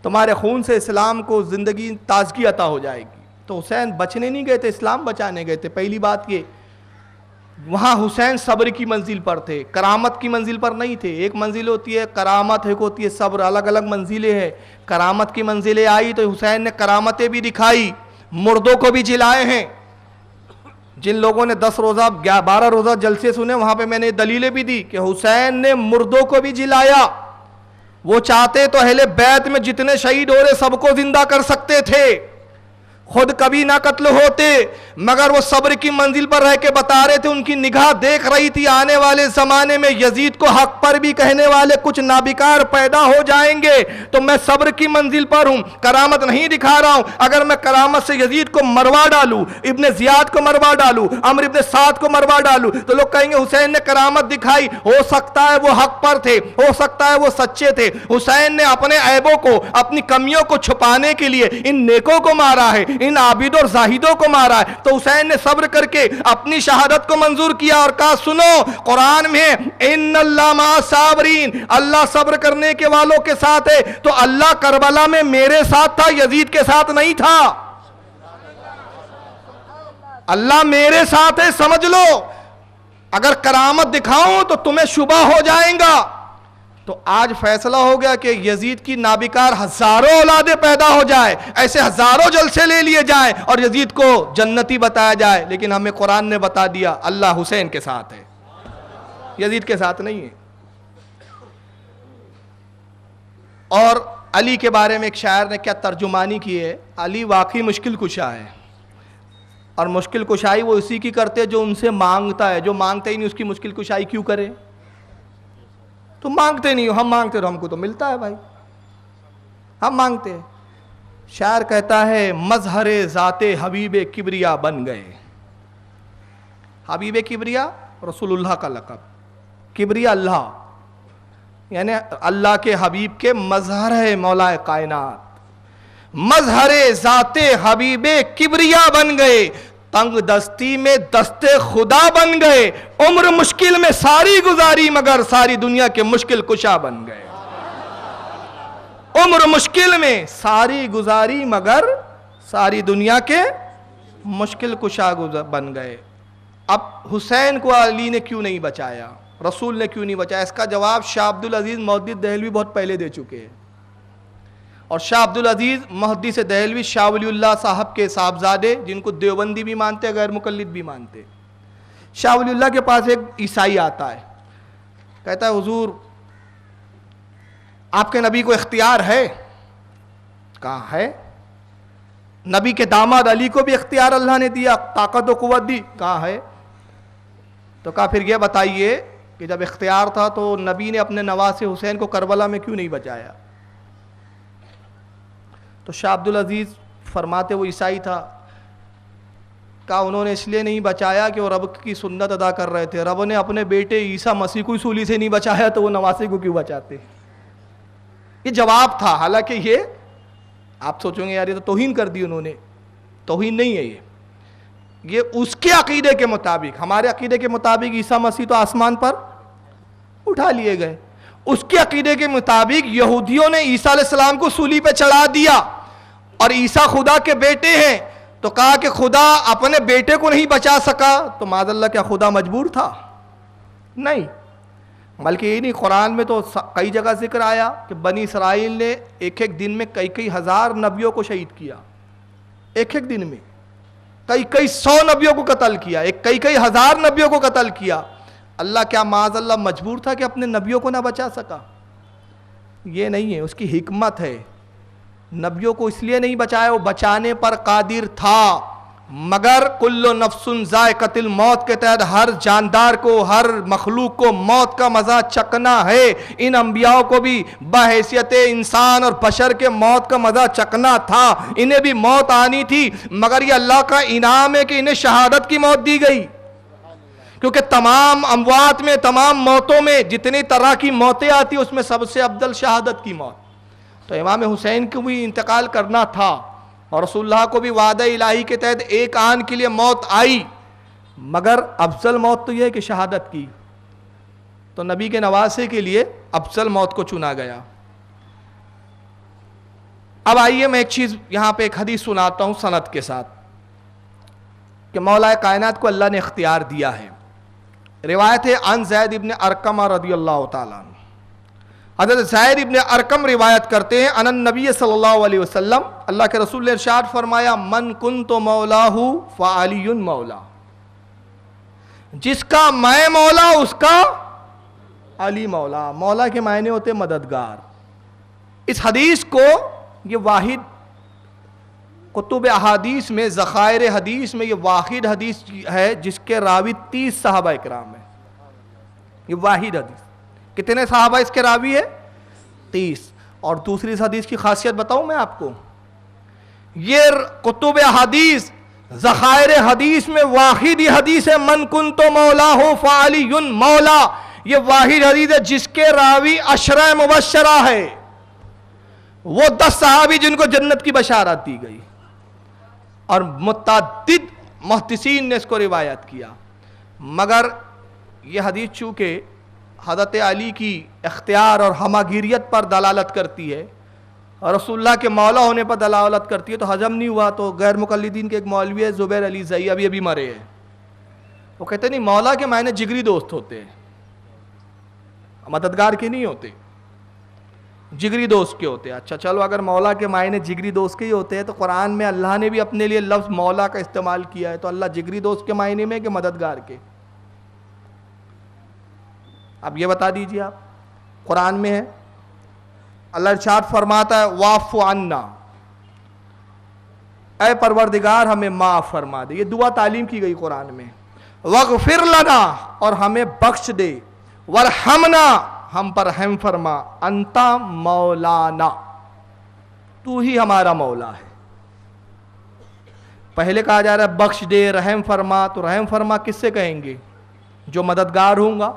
S1: تمہارے خون سے اسلام کو زندگی تازگی عطا ہو جائے گی. تو حسین بچنے نہیں گئے تھے، اسلام بچانے گئے تھے. پہلی بات یہ، وہاں حسین صبر کی منزل پر تھے، کرامت کی منزل پر نہیں تھے. ایک منزل ہوتی ہے کرامت، ایک ہوتی ہے صبر، الگ الگ منزلیں ہیں. کرامت کی منزلیں آئی تو حسین نے کرامتیں بھی دکھائی، مردوں کو بھی جلائے ہیں. جن لوگوں نے 10 روزہ 12 روزہ جلسے سنے، وہاں پہ میں نے دلیلیں بھی دی کہ حسین نے مردوں کو بھی جلایا. وہ چاہتے تو اہل بیت میں جتنے شہید ہو رہے سب کو زندہ کر سکتے تھے، خود کبھی نہ قتل ہوتے، مگر وہ صبر کی منزل پر رہ کے بتا رہے تھے. ان کی نگاہ دیکھ رہی تھی آنے والے زمانے میں یزید کو حق پر بھی کہنے والے کچھ نابکار پیدا ہو جائیں گے. تو میں صبر کی منزل پر ہوں، کرامت نہیں دکھا رہا ہوں. اگر میں کرامت سے یزید کو مروا ڈالوں، ابن زیاد کو مروا ڈالوں، عمر ابن سعد کو مروا ڈالوں، تو لوگ کہیں گے حسین نے کرامت دکھائی. ہو سکتا ہے وہ حق پر تھے، ہو سکتا ہے وہ سچے تھے. حسین نے اپنے عیبوں کو، اپنی کمیوں کو چھپانے کے لیے ان نیکوں کو مارا ہے، ان عابد اور زاہدوں کو مارا ہے. تو حسین نے صبر کر کے اپنی شہادت کو منظور کیا اور کہا سنو قرآن میں ان اللہ مع الصابرین، اللہ صبر کرنے کے والوں کے ساتھ ہے. تو اللہ کربلا میں میرے ساتھ تھا، یزید کے ساتھ نہیں تھا. اللہ میرے ساتھ ہے، سمجھ لو. اگر کرامت دکھاؤں تو تمہیں شبہ ہو جائیں گا. تو آج فیصلہ ہو گیا کہ یزید کی نابکار ہزاروں اولادیں پیدا ہو جائے، ایسے ہزاروں جلسے لے لیے جائیں اور یزید کو جنتی بتایا جائے. لیکن ہمیں قرآن نے بتا دیا اللہ حسین کے ساتھ ہے، یزید کے ساتھ نہیں ہے. اور علی کے بارے میں ایک شاعر نے کیا ترجمانی کی ہے، علی واقعی مشکل کشا ہے. اور مشکل کشائی وہ اسی کی کرتے جو ان سے مانگتا ہے. جو مانگتے ہی نہیں اس کی مشکل کشائی کیوں کرے؟ تم مانگتے نہیں ہو، ہم مانگتے رہو، ہم کو تو ملتا ہے بھائی، ہم مانگتے ہیں. شاعر کہتا ہے مظہر ذات حبیب کبریا بن گئے. حبیب کبریا رسول اللہ کا لقب، کبریا اللہ، یعنی اللہ کے حبیب کے مظہر ہے مولا کائنات. مظہر ذات حبیب کبریا بن گئے، تنگ دستی میں دست خدا بن گئے. عمر مشکل میں ساری گزاری مگر ساری دنیا کے مشکل کشا بن گئے. عمر مشکل میں ساری گزاری مگر ساری دنیا کے مشکل کشا بن گئے. اب حسین کو علی نے کیوں نہیں بچایا، رسول نے کیوں نہیں بچایا؟ اس کا جواب شاہ عبدالعزیز محدث دہلوی بہت پہلے دے چکے ہیں. اور شاہ عبدالعزیز محدث دہلوی شاہ ولی اللہ صاحب کے صاحبزادے، جن کو دیوبندی بھی مانتے غیر مقلد بھی مانتے. شاہ ولی اللہ کے پاس ایک عیسائی آتا ہے، کہتا ہے حضور آپ کے نبی کو اختیار ہے؟ کہا ہے. نبی کے داماد علی کو بھی اختیار اللہ نے دیا، طاقت و قوت دی؟ کہا ہے. تو کہا پھر یہ بتائیے کہ جب اختیار تھا تو نبی نے اپنے نواسے حسین کو کربلا میں کیوں نہیں بچایا؟ تو شاہ عبدالعزیز فرماتے وہ عیسائی تھا، کہا انہوں نے اس لیے نہیں بچایا کہ وہ رب کی سنت ادا کر رہے تھے. رب نے اپنے بیٹے عیسیٰ مسیح کو سولی سے نہیں بچایا تو وہ نواسے کو کیوں بچاتے؟ یہ جواب تھا. حالانکہ یہ آپ سوچیں گے یار یہ تو توہین کر دی انہوں نے. توہین نہیں ہے یہ اس کے عقیدے کے مطابق. ہمارے عقیدے کے مطابق عیسیٰ مسیح تو آسمان پر اٹھا لیے گئے. اس کے عقیدے کے مطابق یہودیوں نے عیسیٰ علیہ السلام کو سولی پہ چڑھا دیا اور عیسیٰ خدا کے بیٹے ہیں. تو کہا کہ خدا اپنے بیٹے کو نہیں بچا سکا تو معاذ اللہ کیا خدا مجبور تھا؟ نہیں. بلکہ یہ نہیں، قرآن میں تو کئی جگہ ذکر آیا کہ بنی اسرائیل نے ایک ایک دن میں کئی ہزار نبیوں کو شہید کیا. ایک ایک دن میں کئی سو نبیوں کو قتل کیا، کئی ہزار نبیوں کو قتل کیا. اللہ کیا معاذ اللہ مجبور تھا کہ اپنے نبیوں کو نہ بچا سکا؟ یہ نہیں ہے، اس کی حکمت ہے. نبیوں کو اس لیے نہیں بچایا، وہ بچانے پر قادر تھا، مگر کل نفس ذائقۃ الموت کے تحت ہر جاندار کو، ہر مخلوق کو موت کا مزہ چکنا ہے. ان انبیاء کو بھی بحیثیت انسان اور بشر کے موت کا مزہ چکنا تھا، انہیں بھی موت آنی تھی، مگر یہ اللہ کا انعام ہے کہ انہیں شہادت کی موت دی گئی. کیونکہ تمام اموات میں، تمام موتوں میں جتنی طرح کی موتیں آتی اس میں سب سے افضل شہادت کی موت. تو امام حسین کو بھی انتقال کرنا تھا، اور رسول اللہ کو بھی وعدہ الہی کے تحت ایک آن کے لیے موت آئی، مگر افضل موت تو یہ ہے کہ شہادت کی. تو نبی کے نواسے کے لیے افضل موت کو چنا گیا. اب آئیے میں ایک چیز یہاں پہ ایک حدیث سناتا ہوں سند کے ساتھ کہ مولا کائنات کو اللہ نے اختیار دیا ہے. روایت ہے عن زید ابن ارقم رضی اللہ تعالیٰ عنہ. حضرت زید ابن ارقم روایت کرتے ہیں ان النبی صلی اللہ علیہ وسلم، اللہ کے رسول نے ارشاد فرمایا من کنت مولاہ فعلی مولا، جس کا میں مولا اس کا علی مولا. مولا کے معنی ہوتے مددگار. اس حدیث کو یہ واحد کتب احادیث میں، ذخائر حدیث میں یہ واحد حدیث ہے جس کے راوی 30 صحابہ اکرام ہیں. یہ واحد حدیث. کتنے صحابہ اس کے راوی ہے؟ 30. اور دوسری اس حدیث کی خاصیت بتاؤں میں آپ کو، یہ کتب حدیث ذخائر حدیث میں واحد ہی حدیث ہے من کنت مولاہ فعلی مولا. یہ واحد حدیث ہے جس کے راوی عشرہ مبشرہ ہے، وہ 10 صحابی جن کو جنت کی بشارت دی گئی، اور متعدد محدثین نے اس کو روایت کیا. مگر یہ حدیث چونکہ حضرت علی کی اختیار اور ہماگیریت پر دلالت کرتی ہے اور رسول اللہ کے مولا ہونے پر دلالت کرتی ہے، تو ہضم نہیں ہوا. تو غیر مقلدین کے ایک مولوی ہے زبیر علی زئی، ابھی مرے ہیں، وہ کہتے نہیں مولا کے معنی جگری دوست ہوتے ہیں، مددگار کے نہیں ہوتے، جگری دوست کے ہوتے ہیں. اچھا چلو، اگر مولا کے معنی جگری دوست کے ہی ہوتے ہیں تو قرآن میں اللہ نے بھی اپنے لیے لفظ مولا کا استعمال کیا ہے، تو اللہ جگری دوست کے معنی میں کہ مددگار کے؟ اب یہ بتا دیجئے آپ. قرآن میں ہے، اللہ ارشاد فرماتا ہے واعف عنا، اے پروردگار ہمیں معاف فرما دے. یہ دعا تعلیم کی گئی قرآن میں. واغفر لنا، اور ہمیں بخش دے. وارحمنا، ہم پر رحم فرما. انتا مولانا، تو ہی ہمارا مولا ہے. پہلے کہا جا رہا ہے بخش دے، رحم فرما. تو رحم فرما کس سے کہیں گے؟ جو مددگار ہوں گا،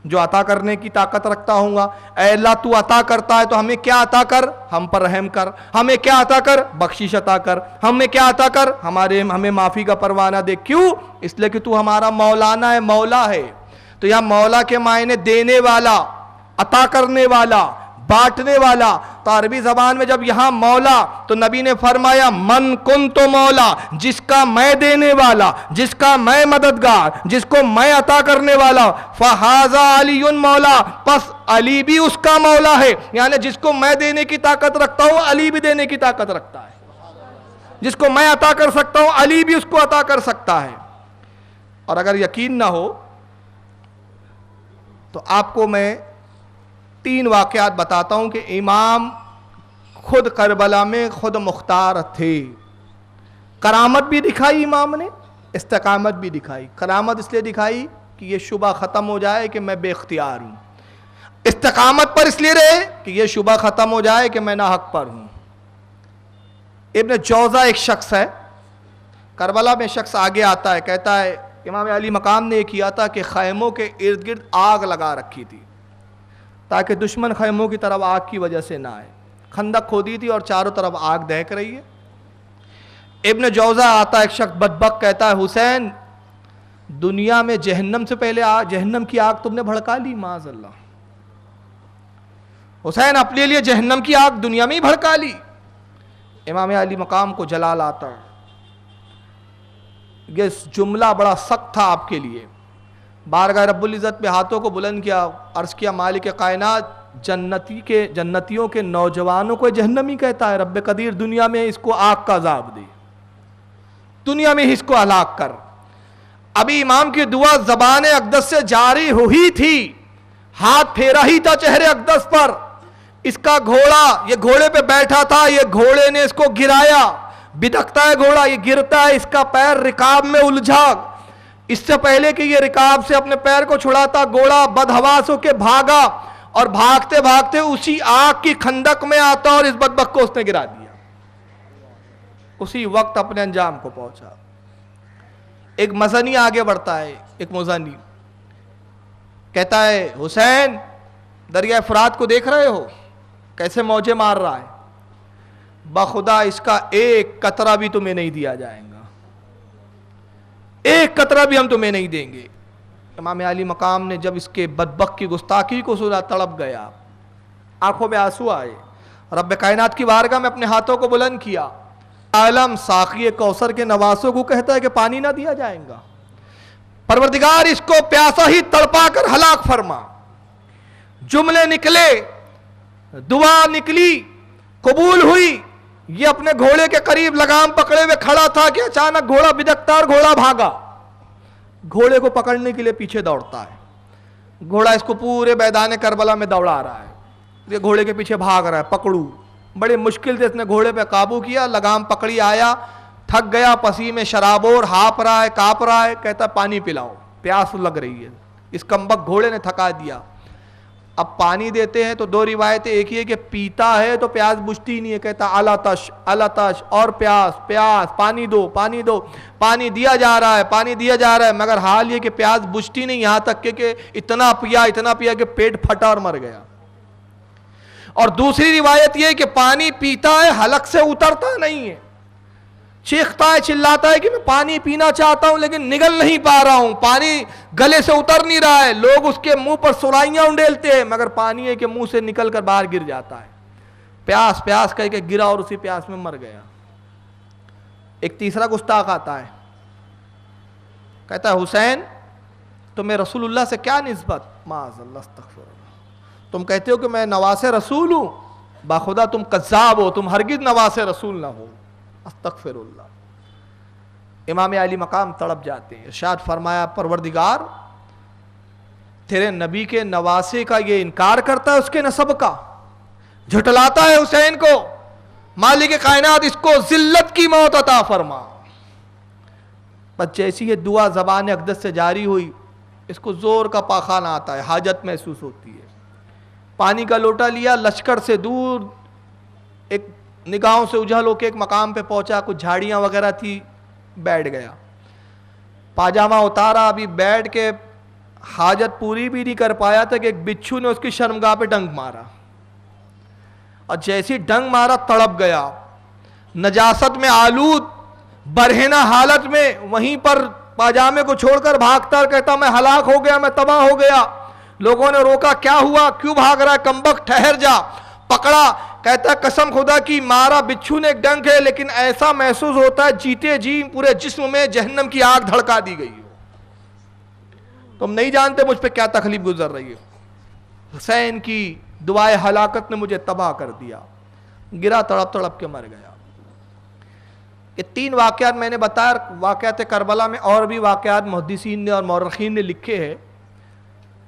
S1: جو عطا کرنے کی طاقت رکھتا ہوں گا. اے اللہ تو عطا کرتا ہے تو ہمیں کیا عطا کر؟ ہم پر رحم کر. ہمیں کیا عطا کر؟ بخشش عطا کر. ہمیں کیا عطا کر؟ ہمیں معافی کا پروانہ دے. کیوں؟ اس لیے کہ تو ہمارا مولانا ہے، مولا ہے. تو یہاں مولا کے معنی دینے والا، عطا کرنے والا، بانٹنے والا. تو عربی زبان میں جب یہاں مولا، تو نبی نے فرمایا من کنت مولا، جس کا میں دینے والا، جس کا میں مددگار، جس کو میں عطا کرنے والا. فہذا علی مولا، پس علی بھی اس کا مولا ہے. یعنی جس کو میں دینے کی طاقت رکھتا ہوں علی بھی دینے کی طاقت رکھتا ہے. جس کو میں عطا کر سکتا ہوں علی بھی اس کو عطا کر سکتا ہے. اور اگر یقین نہ ہو تو آپ کو میں 3 واقعات بتاتا ہوں کہ امام خود کربلا میں خود مختار تھے. کرامت بھی دکھائی امام نے، استقامت بھی دکھائی. کرامت اس لیے دکھائی کہ یہ شبہ ختم ہو جائے کہ میں بے اختیار ہوں. استقامت پر اس لیے رہے کہ یہ شبہ ختم ہو جائے کہ میں ناحق پر ہوں. ابن جوزہ ایک شخص ہے، کربلا میں شخص آگے آتا ہے، کہتا ہے امام علی مقام نے یہ کیا تھا کہ خیموں کے ارد گرد آگ لگا رکھی تھی تاکہ دشمن خیموں کی طرف آگ کی وجہ سے نہ آئے. خندق کھودی تھی اور چاروں طرف آگ دہک رہی ہے. ابن جوزہ آتا ہے ایک شخص بدبخت، کہتا ہے حسین دنیا میں جہنم سے پہلے جہنم کی آگ تم نے بھڑکا لی. معاذ اللہ، حسین اپنے لیے جہنم کی آگ دنیا میں ہی بھڑکا لی. امام علی مقام کو جلال آتا ہے. یہ جملہ بڑا سخت تھا آپ کے لیے. بارگاہ رب العزت پہ ہاتھوں کو بلند کیا، عرض کیا مالک کائنات جنتیوں کے نوجوانوں کو جہنمی کہتا ہے. رب قدیر دنیا میں اس کو آگ کا عذاب دے، دنیا میں اس کو ہلاک کر. ابھی امام کی دعا زبان اقدس سے جاری ہوئی تھی، ہاتھ پھیرا ہی تھا چہرے اقدس پر اس کا گھوڑا، یہ گھوڑے پہ بیٹھا تھا، یہ گھوڑے نے اس کو گرایا، بدکتا ہے گھوڑا، یہ گرتا ہے، اس کا پیر رکاب میں الجھا، اس سے پہلے کہ یہ رکاب سے اپنے پیر کو چھڑاتا، گھوڑا بدحواس ہو کے بھاگا، اور بھاگتے بھاگتے اسی آگ کی خندق میں آتا اور اس بدبخت کو اس نے گرا دیا، اسی وقت اپنے انجام کو پہنچا۔ ایک مزنی آگے بڑھتا ہے، ایک مزنی کہتا ہے حسین دریائے فرات کو دیکھ رہے ہو کیسے موجیں مار رہا ہے، بخدا اس کا ایک قطرہ بھی تمہیں نہیں دیا جائے گا، ایک قطرہ بھی ہم تمہیں نہیں دیں گے۔ امام علی مقام نے جب اس کے بدبخت کی گستاخی کو سنا تڑپ گیا، آنکھوں میں آنسو آئے، رب کائنات کی بارگاہ میں اپنے ہاتھوں کو بلند کیا، عالم ساقی کوثر کے نواسوں کو کہتا ہے کہ پانی نہ دیا جائے گا، پروردگار اس کو پیاسا ہی تڑپا کر ہلاک فرما۔ جملے نکلے، دعا نکلی، قبول ہوئی، یہ اپنے گھوڑے کے قریب لگام پکڑے ہوئے کھڑا تھا کہ اچانک گھوڑا بدکتا اور گھوڑا بھاگا، گھوڑے کو پکڑنے کے لیے پیچھے دوڑتا ہے، گھوڑا اس کو پورے میدان کربلا میں دوڑا رہا ہے، یہ گھوڑے کے پیچھے بھاگ رہا ہے، پکڑوں، بڑے مشکل سے اس نے گھوڑے پہ قابو کیا، لگام پکڑی، آیا، تھک گیا، پسی میں شرابور، ہاپ رہا ہے، کاپ رہا ہے، کہتا پانی پلاؤ، پیاس لگ رہی ہے، اس کمبخت گھوڑے نے تھکا دیا۔ اب پانی دیتے ہیں تو دو روایتیں، ایک یہ کہ پیتا ہے تو پیاس بجھتی نہیں ہے، کہتا الاتش الاتش، اور پیاس پیاس، پانی دو پانی دو، پانی دیا جا رہا ہے، پانی دیا جا رہا ہے، مگر حال یہ کہ پیاس بجھتی نہیں، یہاں تک کہ اتنا پیا کہ پیٹ پھٹا اور مر گیا۔ اور دوسری روایت یہ کہ پانی پیتا ہے، حلق سے اترتا نہیں ہے، چیختا ہے، چلاتا ہے کہ میں پانی پینا چاہتا ہوں لیکن نگل نہیں پا رہا ہوں، پانی گلے سے اتر نہیں رہا ہے، لوگ اس کے منہ پر سرائیاں انڈیلتے ہیں مگر پانی ہے کہ منہ سے نکل کر باہر گر جاتا ہے، پیاس پیاس کہہ کے گرا اور اسی پیاس میں مر گیا۔ ایک تیسرا گستاخ آتا ہے، کہتا ہے حسین تمہیں رسول اللہ سے کیا نسبت؟ معاذ اللہ استغفر اللہ، تم کہتے ہو کہ میں نواس رسول ہوں، باخدا تم کذاب ہو، تم ہرگز نواس رسول نہ ہو، استغفر اللہ۔ امام علی مقام تڑپ جاتے ہیں، ارشاد فرمایا پروردگار تیرے نبی کے نواسے کا یہ انکار کرتا ہے، اس کے نسب کا جھٹلاتا ہے حسین کو، مالک کائنات اس کو ذلت کی موت عطا فرما۔ بس جیسی یہ دعا زبان اقدس سے جاری ہوئی، اس کو زور کا پاخانہ آتا ہے، حاجت محسوس ہوتی ہے، پانی کا لوٹا لیا، لشکر سے دور ایک نگاہوں سے اجھل ہو کے ایک مقام پہ پہنچا، کچھ جھاڑیاں وغیرہ تھی، بیٹھ گیا، پاجامہ اتارا، ابھی بیٹھ کے حاجت پوری بھی نہیں کر پایا تھا کہ ایک بچھو نے اس کی شرمگاہ پہ ڈنک مارا، اور جیسی ڈنک مارا تڑپ گیا، نجاست میں آلود، برہنہ حالت میں وہیں پر پاجامے کو چھوڑ کر بھاگتا اور کہتا میں ہلاک ہو گیا، میں تباہ ہو گیا۔ لوگوں نے روکا، کیا ہوا، کیوں بھاگ رہا ہے، کمبخت ٹھہر جا، پکڑا، کہتا ہے قسم خدا کی مارا بچھو نے ایک ڈنک ہے لیکن ایسا محسوس ہوتا ہے جیتے جی پورے جسم میں جہنم کی آگ دھڑکا دی گئی ہو، تم نہیں جانتے مجھ پہ کیا تکلیف گزر رہی ہے، حسین کی دعائے ہلاکت نے مجھے تباہ کر دیا، گرا تڑپ تڑپ کے مر گیا۔ یہ تین واقعات میں نے بتایا، واقعات کربلا میں اور بھی واقعات محدثین نے اور مورخین نے لکھے ہیں،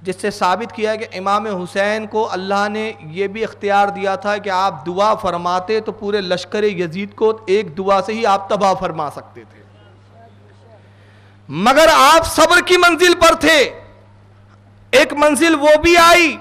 S1: جس سے ثابت کیا کہ امام حسین کو اللہ نے یہ بھی اختیار دیا تھا کہ آپ دعا فرماتے تو پورے لشکر یزید کو ایک دعا سے ہی آپ تباہ فرما سکتے تھے، مگر آپ صبر کی منزل پر تھے۔ ایک منزل وہ بھی آئی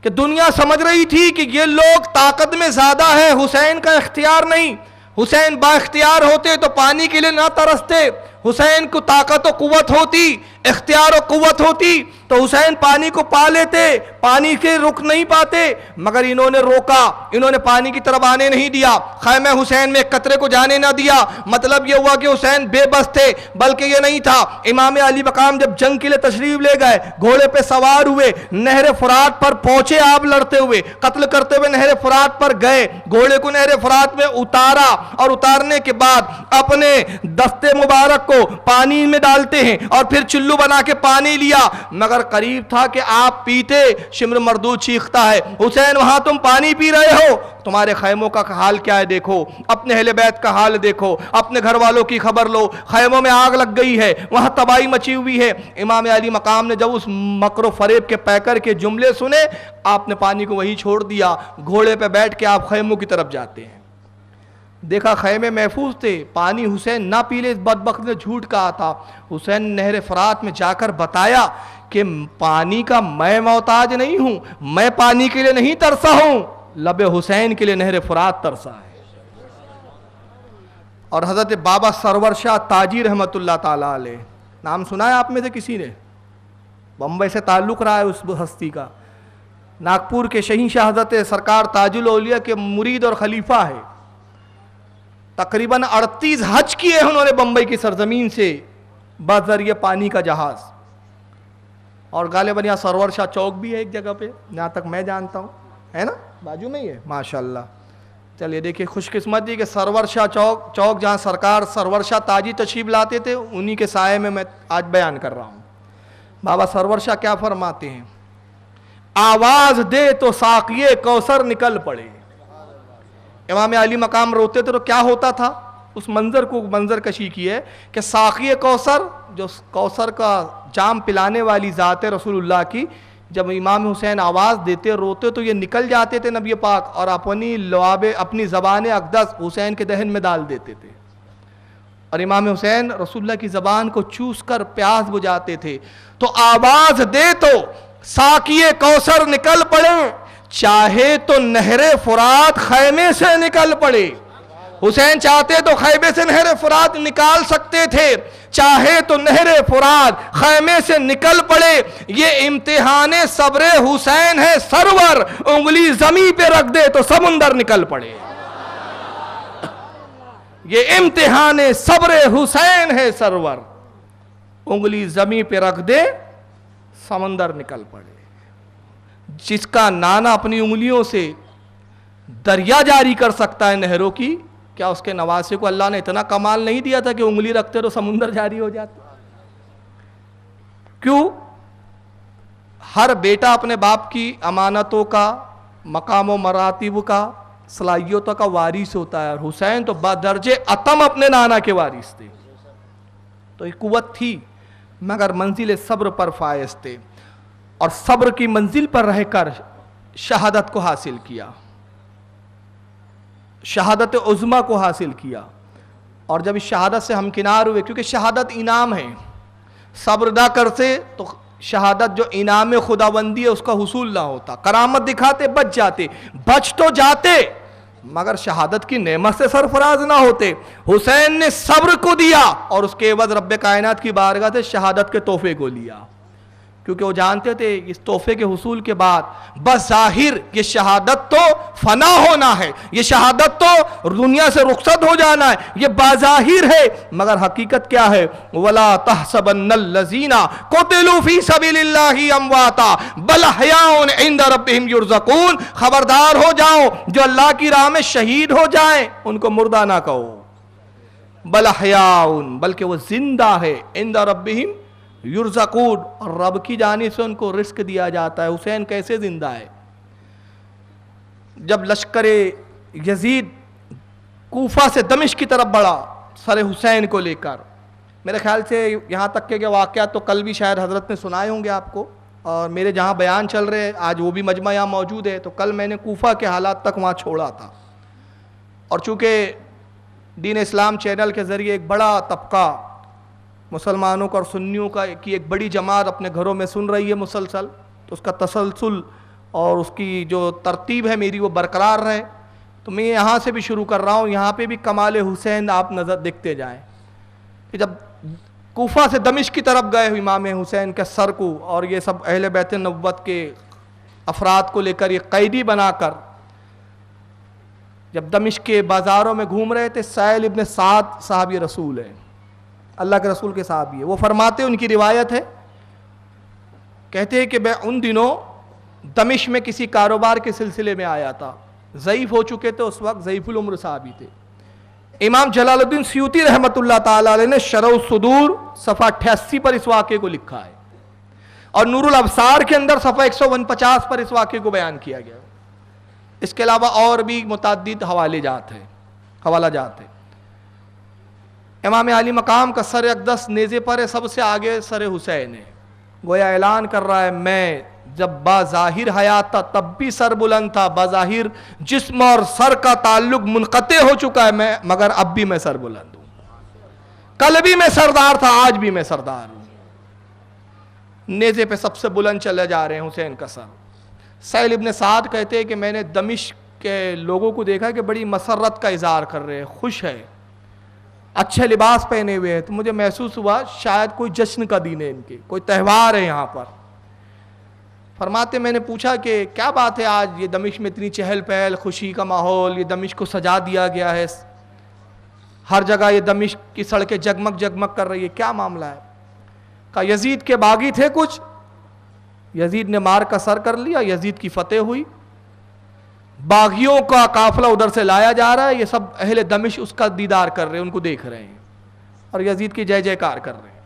S1: کہ دنیا سمجھ رہی تھی کہ یہ لوگ طاقت میں زیادہ ہیں، حسین کا اختیار نہیں، حسین با اختیار ہوتے تو پانی کے لیے نہ ترستے، حسین کو طاقت و قوت ہوتی، اختیار و قوت ہوتی تو حسین پانی کو پا لیتے، پانی کے رک نہیں پاتے، مگر انہوں نے روکا، انہوں نے پانی کی طرف آنے نہیں دیا، خیمہ حسین میں ایک قطرے کو جانے نہ دیا۔ مطلب یہ ہوا کہ حسین بے بس تھے، بلکہ یہ نہیں تھا، امام علی مقام جب جنگ کے لیے تشریف لے گئے، گھوڑے پہ سوار ہوئے، نہر فرات پر پہنچے، آپ لڑتے ہوئے، قتل کرتے ہوئے نہر فرات پر گئے، گھوڑے کو نہر فرات میں اتارا، اور اتارنے کے بعد اپنے دستے مبارک کو پانی میں ڈالتے ہیں اور پھر چلو بنا کے پانی لیا، مگر مگر قریب تھا کہ آپ پیتے شمر مردود چیختا ہے حسین وہاں تم پانی پی رہے ہو، تمہارے خیموں کا حال کیا ہے دیکھو، اپنے اہل بیت کا حال دیکھو، اپنے گھر والوں کی خبر لو، خیموں میں آگ لگ گئی ہے، وہاں تباہی مچی ہوئی ہے۔ امام علی مقام نے جب اس مکر و فریب کے پیکر کے جملے سنے، آپ نے پانی کو وہیں چھوڑ دیا، گھوڑے پہ بیٹھ کے آپ خیموں کی طرف جاتے ہیں۔ دیکھا خیمے محفوظ تھے، پانی حسین نہ پی لے، اس بدبخت نے جھوٹ کہا تھا۔ حسین نہر فرات میں جا کر بتایا کہ پانی کا میں محتاج نہیں ہوں، میں پانی کے لیے نہیں ترسا ہوں، لب حسین کے لیے نہر فرات ترسا ہے۔ اور حضرت بابا سرور شاہ تاجی رحمت اللہ تعالیٰ علیہ، نام سنا ہے آپ میں سے کسی نے؟ بمبئی سے تعلق رہا ہے اس ہستی کا، ناگپور کے شہنشاہ حضرت سرکار تاج الاولیاء کے مرید اور خلیفہ ہے۔ تقریباً 38 حج کیے ہیں انہوں نے بمبئی کی سرزمین سے بذریعہ پانی کا جہاز۔ اور غالباً یہاں سرور شاہ چوک بھی ہے ایک جگہ پہ، جہاں تک میں جانتا ہوں، ہے نا، بازو میں ہی ہے، ماشاءاللہ۔ چلیے دیکھیں خوش قسمتی کہ سرور شاہ چوک جہاں سرکار سرور شاہ تاجی تشریف لاتے تھے، انہی کے سائے میں آج بیان کر رہا ہوں۔ بابا سرور شاہ کیا فرماتے ہیں؟ آواز دے تو ساقیے کوثر نکل پڑے۔ امام علی مقام روتے تھے تو کیا ہوتا تھا؟ اس منظر کو منظر کشی کی ہے کہ ساقی کوثر، جو کوثر کا جام پلانے والی ذات رسول اللہ کی، جب امام حسین آواز دیتے روتے تو یہ نکل جاتے تھے نبی پاک، اور اپنی لعاب اپنی زبان اقدس حسین کے دہن میں ڈال دیتے تھے، اور امام حسین رسول اللہ کی زبان کو چوس کر پیاس بجھاتے تھے۔ تو آواز دے تو ساقی کوثر نکل پڑے، چاہے تو نہر فرات خیمے سے نکل پڑے۔ حسین چاہتے تو خیمے سے نہر فرات نکال سکتے تھے، چاہے تو نہر فرات خیمے سے نکل پڑے۔ یہ امتحان صبر حسین ہے سرور، انگلی زمین پہ رکھ دے تو سمندر نکل پڑے۔ یہ امتحان صبر حسین ہے سرور، انگلی زمین پہ رکھ دے سمندر نکل پڑے۔ جس کا نانا اپنی انگلیوں سے دریا جاری کر سکتا ہے نہروں کی، کیا اس کے نواسے کو اللہ نے اتنا کمال نہیں دیا تھا کہ انگلی رکھتے تو سمندر جاری ہو جاتا؟ کیوں؟ ہر بیٹا اپنے باپ کی امانتوں کا، مقام و مراتب کا، صلاحیتوں کا وارث ہوتا ہے، اور حسین تو بدرجے اتم اپنے نانا کے وارث تھے۔ تو ایک قوت تھی مگر منزل صبر پر فائز تھے، اور صبر کی منزل پر رہ کر شہادت کو حاصل کیا، شہادت عظمیٰ کو حاصل کیا۔ اور جب اس شہادت سے ہمکنار ہوئے، کیونکہ شہادت انعام ہے، صبر نہ کرتے تو شہادت جو انعام خداوندی ہے اس کا حصول نہ ہوتا۔ کرامت دکھاتے بچ جاتے، بچ تو جاتے مگر شہادت کی نعمت سے سرفراز نہ ہوتے۔ حسین نے صبر کو دیا اور اس کے عوض رب کائنات کی بارگاہ سے شہادت کے تحفے کو لیا، کیونکہ وہ جانتے تھے اس تحفے کے حصول کے بعد بظاہر یہ شہادت تو فنا ہونا ہے، یہ شہادت تو دنیا سے رخصت ہو جانا ہے، یہ بظاہر ہے، مگر حقیقت کیا ہے؟ وَلَا تَحْسَبَنَّ الَّذِينَ قُتِلُوا فِي سَبِيلِ اللَّهِ أَمْوَاتًا بَلْ أَحْيَاءٌ عِندَ رَبِّهِمْ يُرْزَقُونَ۔ خبردار ہو جاؤ، جو اللہ کی راہ میں شہید ہو جائیں ان کو مردہ نہ کہو، بَلْ أَحْيَاءٌ، بلکہ وہ زندہ ہے، عِندَ رَبِّهِمْ یرزقون، اور رب کی جانب سے ان کو رزق دیا جاتا ہے۔ حسین کیسے زندہ ہے؟ جب لشکر یزید کوفہ سے دمشق کی طرف بڑھا سر حسین کو لے کر، میرے خیال سے یہاں تک کہ واقعات تو کل بھی شاید حضرت نے سنائے ہوں گے آپ کو، اور میرے جہاں بیان چل رہے آج وہ بھی مجمع یہاں موجود ہے، تو کل میں نے کوفہ کے حالات تک وہاں چھوڑا تھا۔ اور چونکہ دین اسلام چینل کے ذریعے ایک بڑا طبقہ مسلمانوں کا اور سنیوں کی ایک بڑی جماعت اپنے گھروں میں سن رہی ہے مسلسل، تو اس کا تسلسل اور اس کی جو ترتیب ہے میری وہ برقرار رہے، تو میں یہاں سے بھی شروع کر رہا ہوں۔ یہاں پہ بھی کمال حسین آپ نظر دیکھتے جائیں کہ جب کوفہ سے دمشق کی طرف گئے امام حسین کے سر کو اور یہ سب اہل بیت نبوت کے افراد کو لے کر یہ قیدی بنا کر جب دمشق کے بازاروں میں گھوم رہے تھے، سہیل ابن سعد صحابی رسول ہے، اللہ کے رسول کے صحابی ہے، وہ فرماتے ہیں، ان کی روایت ہے، کہتے ہیں کہ میں ان دنوں دمشق میں کسی کاروبار کے سلسلے میں آیا تھا، ضعیف ہو چکے تھے اس وقت، ضعیف العمر صحابی تھے۔ امام جلال الدین سیوطی رحمت اللہ تعالی علیہ نے شرح الصدور صفحہ 88 پر اس واقعے کو لکھا ہے، اور نور الابصار کے اندر صفحہ 149 پر اس واقعے کو بیان کیا گیا. اس کے علاوہ اور بھی متعدد حوالہ جات ہیں. امام علی مقام کا سر اقدس نیزے پر ہے، سب سے آگے سر حسین ہے. گویا اعلان کر رہا ہے میں جب بظاہر حیات تھا تب بھی سر بلند تھا، بظاہر جسم اور سر کا تعلق منقطع ہو چکا ہے مگر اب بھی میں سر بلند ہوں. کل بھی میں سردار تھا، آج بھی میں سردار ہوں. نیزے پہ سب سے بلند چلے جا رہے ہیں حسین کا سر. سہل ابن سعد کہتے ہیں کہ میں نے دمشق کے لوگوں کو دیکھا کہ بڑی مسرت کا اظہار کر رہے ہیں، خوش ہے، اچھے لباس پہنے ہوئے ہیں، تو مجھے محسوس ہوا شاید کوئی جشن کا دن ہے، ان کے کوئی تہوار ہے یہاں پر. فرماتے میں نے پوچھا کہ کیا بات ہے آج یہ دمشق میں اتنی چہل پہل، خوشی کا ماحول، یہ دمشق کو سجا دیا گیا ہے، ہر جگہ یہ دمشق کی سڑکیں جگمگ جگمگ کر رہی ہے، کیا معاملہ ہے؟ کہا یزید کے باغی تھے کچھ، یزید نے مار کا سر کر لیا، یزید کی فتح ہوئی، باغیوں کا قافلہ ادھر سے لایا جا رہا ہے، یہ سب اہل دمشق اس کا دیدار کر رہے ہیں، ان کو دیکھ رہے ہیں اور یزید کی جے جے کار کر رہے ہیں.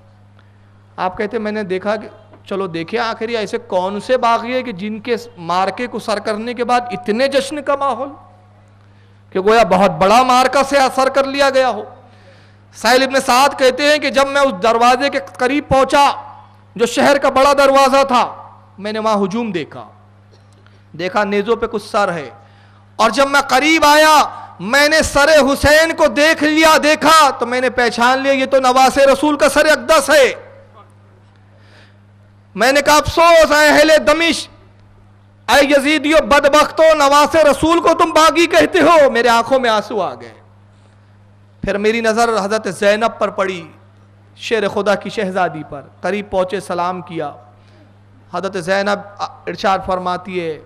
S1: آپ کہتے ہیں میں نے دیکھا کہ چلو دیکھیں آخر ایسے کون سے باغی ہے کہ جن کے مارکے کو سر کرنے کے بعد اتنے جشن کا ماحول کہ گویا بہت بڑا مارکہ سے اثر کر لیا گیا ہو. سہل ابن سعد کہتے ہیں کہ جب میں اس دروازے کے قریب پہنچا جو شہر کا بڑا دروازہ تھا، میں نے وہاں ہجوم دیکھا نیزوں پہ کچھ سر ہے، اور جب میں قریب آیا میں نے سر حسین کو دیکھا تو میں نے پہچان لیا یہ تو نواس رسول کا سر اقدس ہے. میں نے کہا افسوس اے اہل دمشق، اے یزیدیو بدبختو، نواس رسول کو تم باغی کہتے ہو. میرے آنکھوں میں آنسو آ گئے. پھر میری نظر حضرت زینب پر پڑی، شیر خدا کی شہزادی پر. قریب پہنچے، سلام کیا. حضرت زینب ارشاد فرماتی ہے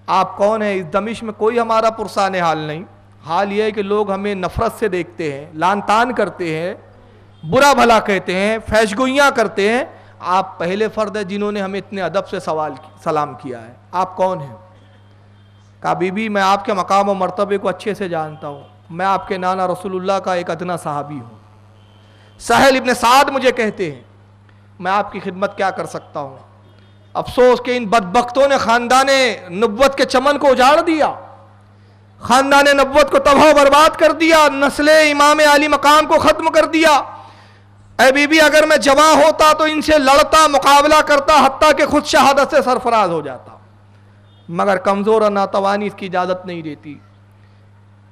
S1: آپ کون ہیں؟ اس دمشق میں کوئی ہمارا پرسان حال نہیں، حال یہ ہے کہ لوگ ہمیں نفرت سے دیکھتے ہیں، لان تان کرتے ہیں، برا بھلا کہتے ہیں، فحشگوئیاں کرتے ہیں. آپ پہلے فرد ہیں جنہوں نے ہمیں اتنے ادب سے سلام کیا ہے. آپ کون ہیں؟ کہا بی بی میں آپ کے مقام و مرتبے کو اچھے سے جانتا ہوں، میں آپ کے نانا رسول اللہ کا ایک ادنا صحابی ہوں. سہل ابن سعد مجھے کہتے ہیں میں آپ کی خدمت کیا کر سکتا ہوں. افسوس کہ ان بدبختوں نے خاندان نبوت کے چمن کو اجاڑ دیا، خاندان نبوت کو تباہ و برباد کر دیا، نسل امام علی مقام کو ختم کر دیا. اے بی بی اگر میں جواں ہوتا تو ان سے لڑتا، مقابلہ کرتا، حتیٰ کہ خود شہادت سے سرفراز ہو جاتا، مگر کمزور اور ناتوانی اس کی اجازت نہیں دیتی.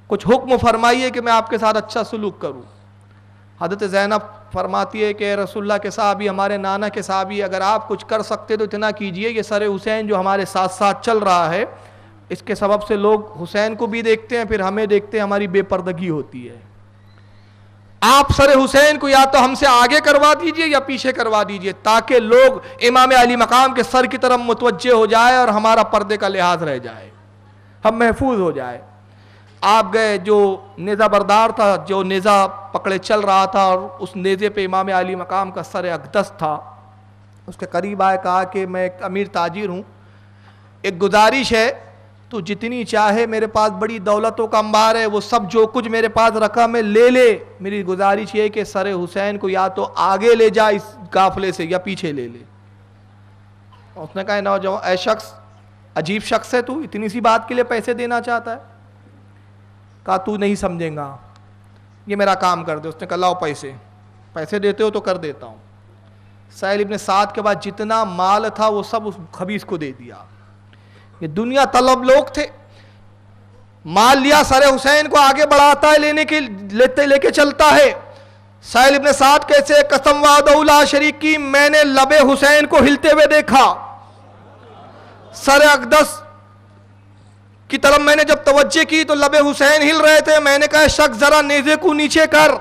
S1: کچھ حکم فرمائیے کہ میں آپ کے ساتھ اچھا سلوک کروں. حضرت زینب فرماتی ہے کہ رسول اللہ کے صحابی، ہمارے نانا کے صحابی، اگر آپ کچھ کر سکتے تو اتنا کیجئے. یہ سر حسین جو ہمارے ساتھ ساتھ چل رہا ہے، اس کے سبب سے لوگ حسین کو بھی دیکھتے ہیں، پھر ہمیں دیکھتے ہیں، ہماری بے پردگی ہوتی ہے. آپ سر حسین کو یا تو ہم سے آگے کروا دیجئے یا پیچھے کروا دیجئے، تاکہ لوگ امام علی مقام کے سر کی طرف متوجہ ہو جائے اور ہمارا پردے کا لحاظ رہ جائے، ہم محفوظ ہو جائے. آپ گئے، جو نیزہ بردار تھا، جو نیزہ پکڑے چل رہا تھا، اور اس نیزے پہ امام علی مقام کا سر اقدس تھا، اس کے قریب آئے، کہا کہ میں ایک امیر تاجر ہوں، ایک گزارش ہے، تو جتنی چاہے، میرے پاس بڑی دولتوں کا انبار ہے، وہ سب جو کچھ میرے پاس رکھا میں لے لے. میری گزارش یہ کہ سر حسین کو یا تو آگے لے جا اس قافلے سے یا پیچھے لے لے. اس نے کہا نوجوان، اے شخص، عجیب شخص ہے تو، اتنی سی بات کے لیے پیسے دینا چاہتا ہے. کہا تو نہیں سمجھیں گا، یہ میرا کام کر دے. اس نے کہا لاؤ پیسے دیتے ہو تو کر دیتا ہوں. سہل ابن سعد کے بعد جتنا مال تھا وہ سب اس خبیث کو دے دیا. یہ دنیا طلب لوگ تھے. مال لیا، سر حسین کو آگے بڑھاتا ہے، لے کے چلتا ہے. سہل ابن سعد کیسے؟ قسم وعدہ لا شریک کی، میں نے لب حسین کو ہلتے ہوئے دیکھا. سر اقدس کی طرف میں نے جب توجہ کی تو لب حسین ہل رہے تھے. میں نے کہا شخص ذرا نیزے کو نیچے کر،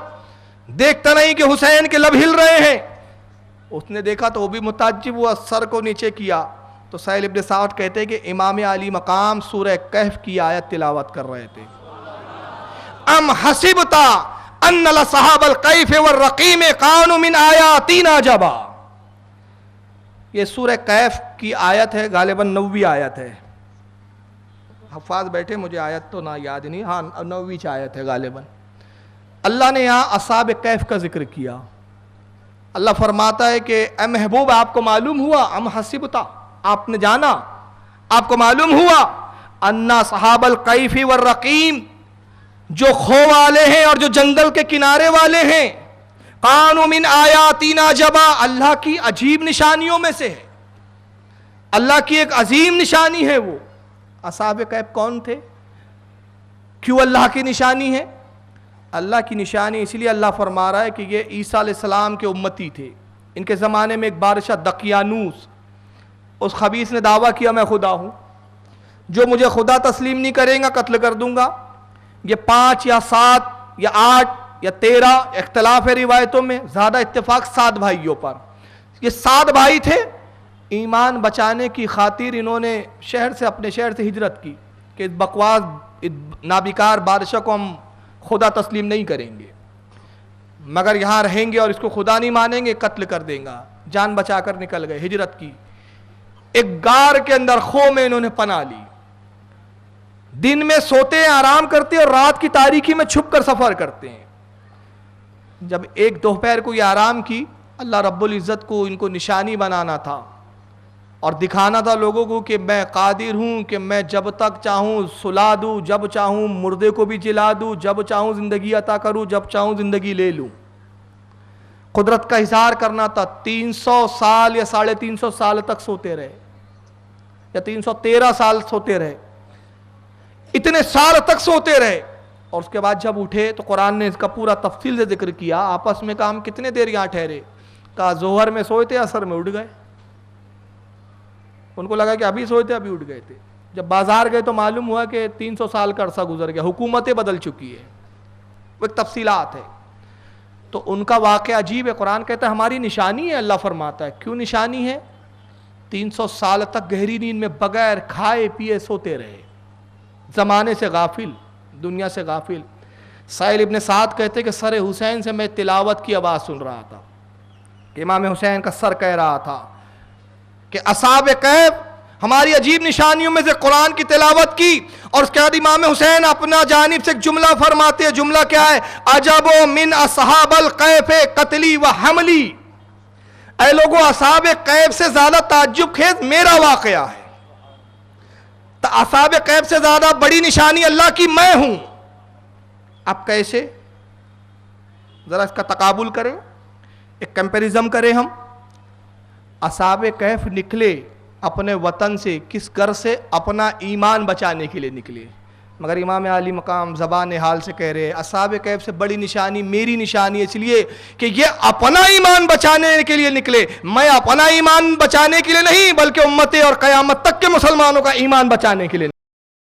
S1: دیکھتا نہیں کہ حسین کے لب ہل رہے ہیں. اس نے دیکھا تو وہ بھی متعجب ہوا، سر کو نیچے کیا. تو سہل ابن سعد کہتے ہیں کہ امام علی مقام سورہ کہف کی آیت تلاوت کر رہے تھے. ام حسبتا ان لصحاب الکہف والرقیم کانوا من آیاتنا عجبا. یہ سورہ کہف کی آیت ہے، غالباً 9ویں آیت ہے. حفاظ بیٹھے، مجھے آیت تو نہ یاد نہیں، ہاں 9ویں آیت ہے غالباً. اللہ نے یہاں اصحاب کہف کا ذکر کیا. اللہ فرماتا ہے کہ اے محبوب آپ کو معلوم ہوا، ام حسبتا، آپ نے جانا، آپ کو معلوم ہوا، انا صحاب القیف والرقیم، جو کھو والے ہیں اور جو جنگل کے کنارے والے ہیں، کانوا من آیاتنا عجبا، اللہ کی عجیب نشانیوں میں سے ہے، اللہ کی ایک عظیم نشانی ہے وہ۔ اصحاب کہف کون تھے؟ کیوں اللہ کی نشانی ہے؟ اللہ کی نشانی اس لیے اللہ فرما رہا ہے کہ یہ عیسیٰ علیہ السلام کے امتی تھے۔ ان کے زمانے میں ایک بادشاہ دقیانوس، اس خبیث نے دعویٰ کیا میں خدا ہوں، جو مجھے خدا تسلیم نہیں کرے گا قتل کر دوں گا۔ یہ 5 یا 7 یا 8 یا 13 اختلاف ہے روایتوں میں، زیادہ اتفاق 7 بھائیوں پر۔ یہ 7 بھائی تھے، ایمان بچانے کی خاطر انہوں نے اپنے شہر سے ہجرت کی کہ اس بکواس نابکار بادشاہ کو ہم خدا تسلیم نہیں کریں گے، مگر یہاں رہیں گے اور اس کو خدا نہیں مانیں گے، قتل کر دیں گا۔ جان بچا کر نکل گئے، ہجرت کی، ایک غار کے اندر خو میں انہوں نے پناہ لی۔ دن میں سوتے ہیں، آرام کرتے ہیں، اور رات کی تاریکی میں چھپ کر سفر کرتے ہیں۔ جب ایک دوپہر کو یہ آرام کی، اللہ رب العزت کو ان کو نشانی بنانا تھا اور دکھانا تھا لوگوں کو کہ میں قادر ہوں کہ میں جب تک چاہوں سلا دوں، جب چاہوں مردے کو بھی جلا دوں، جب چاہوں زندگی عطا کروں، جب چاہوں زندگی لے لوں۔ قدرت کا اظہار کرنا تھا۔ 300 سال یا 350 سال تک سوتے رہے، یا 313 سال سوتے رہے، اتنے سال تک سوتے رہے، اور اس کے بعد جب اٹھے تو قرآن نے اس کا پورا تفصیل سے ذکر کیا۔ آپس میں کہا ہم کتنے دیر یہاں ٹھہرے؟ کہا ظہر میں سوئے تھے، عصر میں اٹھ گئے۔ ان کو لگا کہ ابھی سوئے تھے، ابھی اٹھ گئے تھے۔ جب بازار گئے تو معلوم ہوا کہ 300 سال کا عرصہ گزر گیا، حکومتیں بدل چکی ہے، وہ ایک تفصیلات ہے۔ تو ان کا واقعہ عجیب ہے، قرآن کہتا ہے ہماری نشانی ہے۔ اللہ فرماتا ہے کیوں نشانی ہے؟ 300 سال تک گہری نیند میں بغیر کھائے پیے سوتے رہے، زمانے سے غافل، دنیا سے غافل۔ سائل ابن سعد کہتے کہ سر حسین سے میں تلاوت کی آواز سن رہا تھا کہ امام حسین کا سر کہہ رہا تھا کہ اصحاب کہف ہماری عجیب نشانیوں میں سے قرآن کی تلاوت کی، اور اس کے بعد امام حسین اپنا جانب سے ایک جملہ فرماتے ہیں۔ جملہ کیا ہے؟ عجب من اصحاب الکہف قتلی و حملی، اے لوگوں اصحاب کہف سے زیادہ تعجب خیز میرا واقعہ ہے، اصحاب کہف سے زیادہ بڑی نشانی اللہ کی میں ہوں۔ اب کیسے؟ ذرا اس کا تقابل کریں، ایک کمپیریزم کریں ہم۔ اصحاب کہف نکلے اپنے وطن سے، کس غرض سے؟ اپنا ایمان بچانے کے لیے نکلے، مگر امام عالی مقام زبان حال سے کہہ رہے ہیں اصحاب کہف سے بڑی نشانی میری نشانی ہے، اس لیے کہ یہ اپنا ایمان بچانے کے لیے نکلے، میں اپنا ایمان بچانے کے لیے نہیں بلکہ امت اور قیامت تک کے مسلمانوں کا ایمان بچانے کے لیے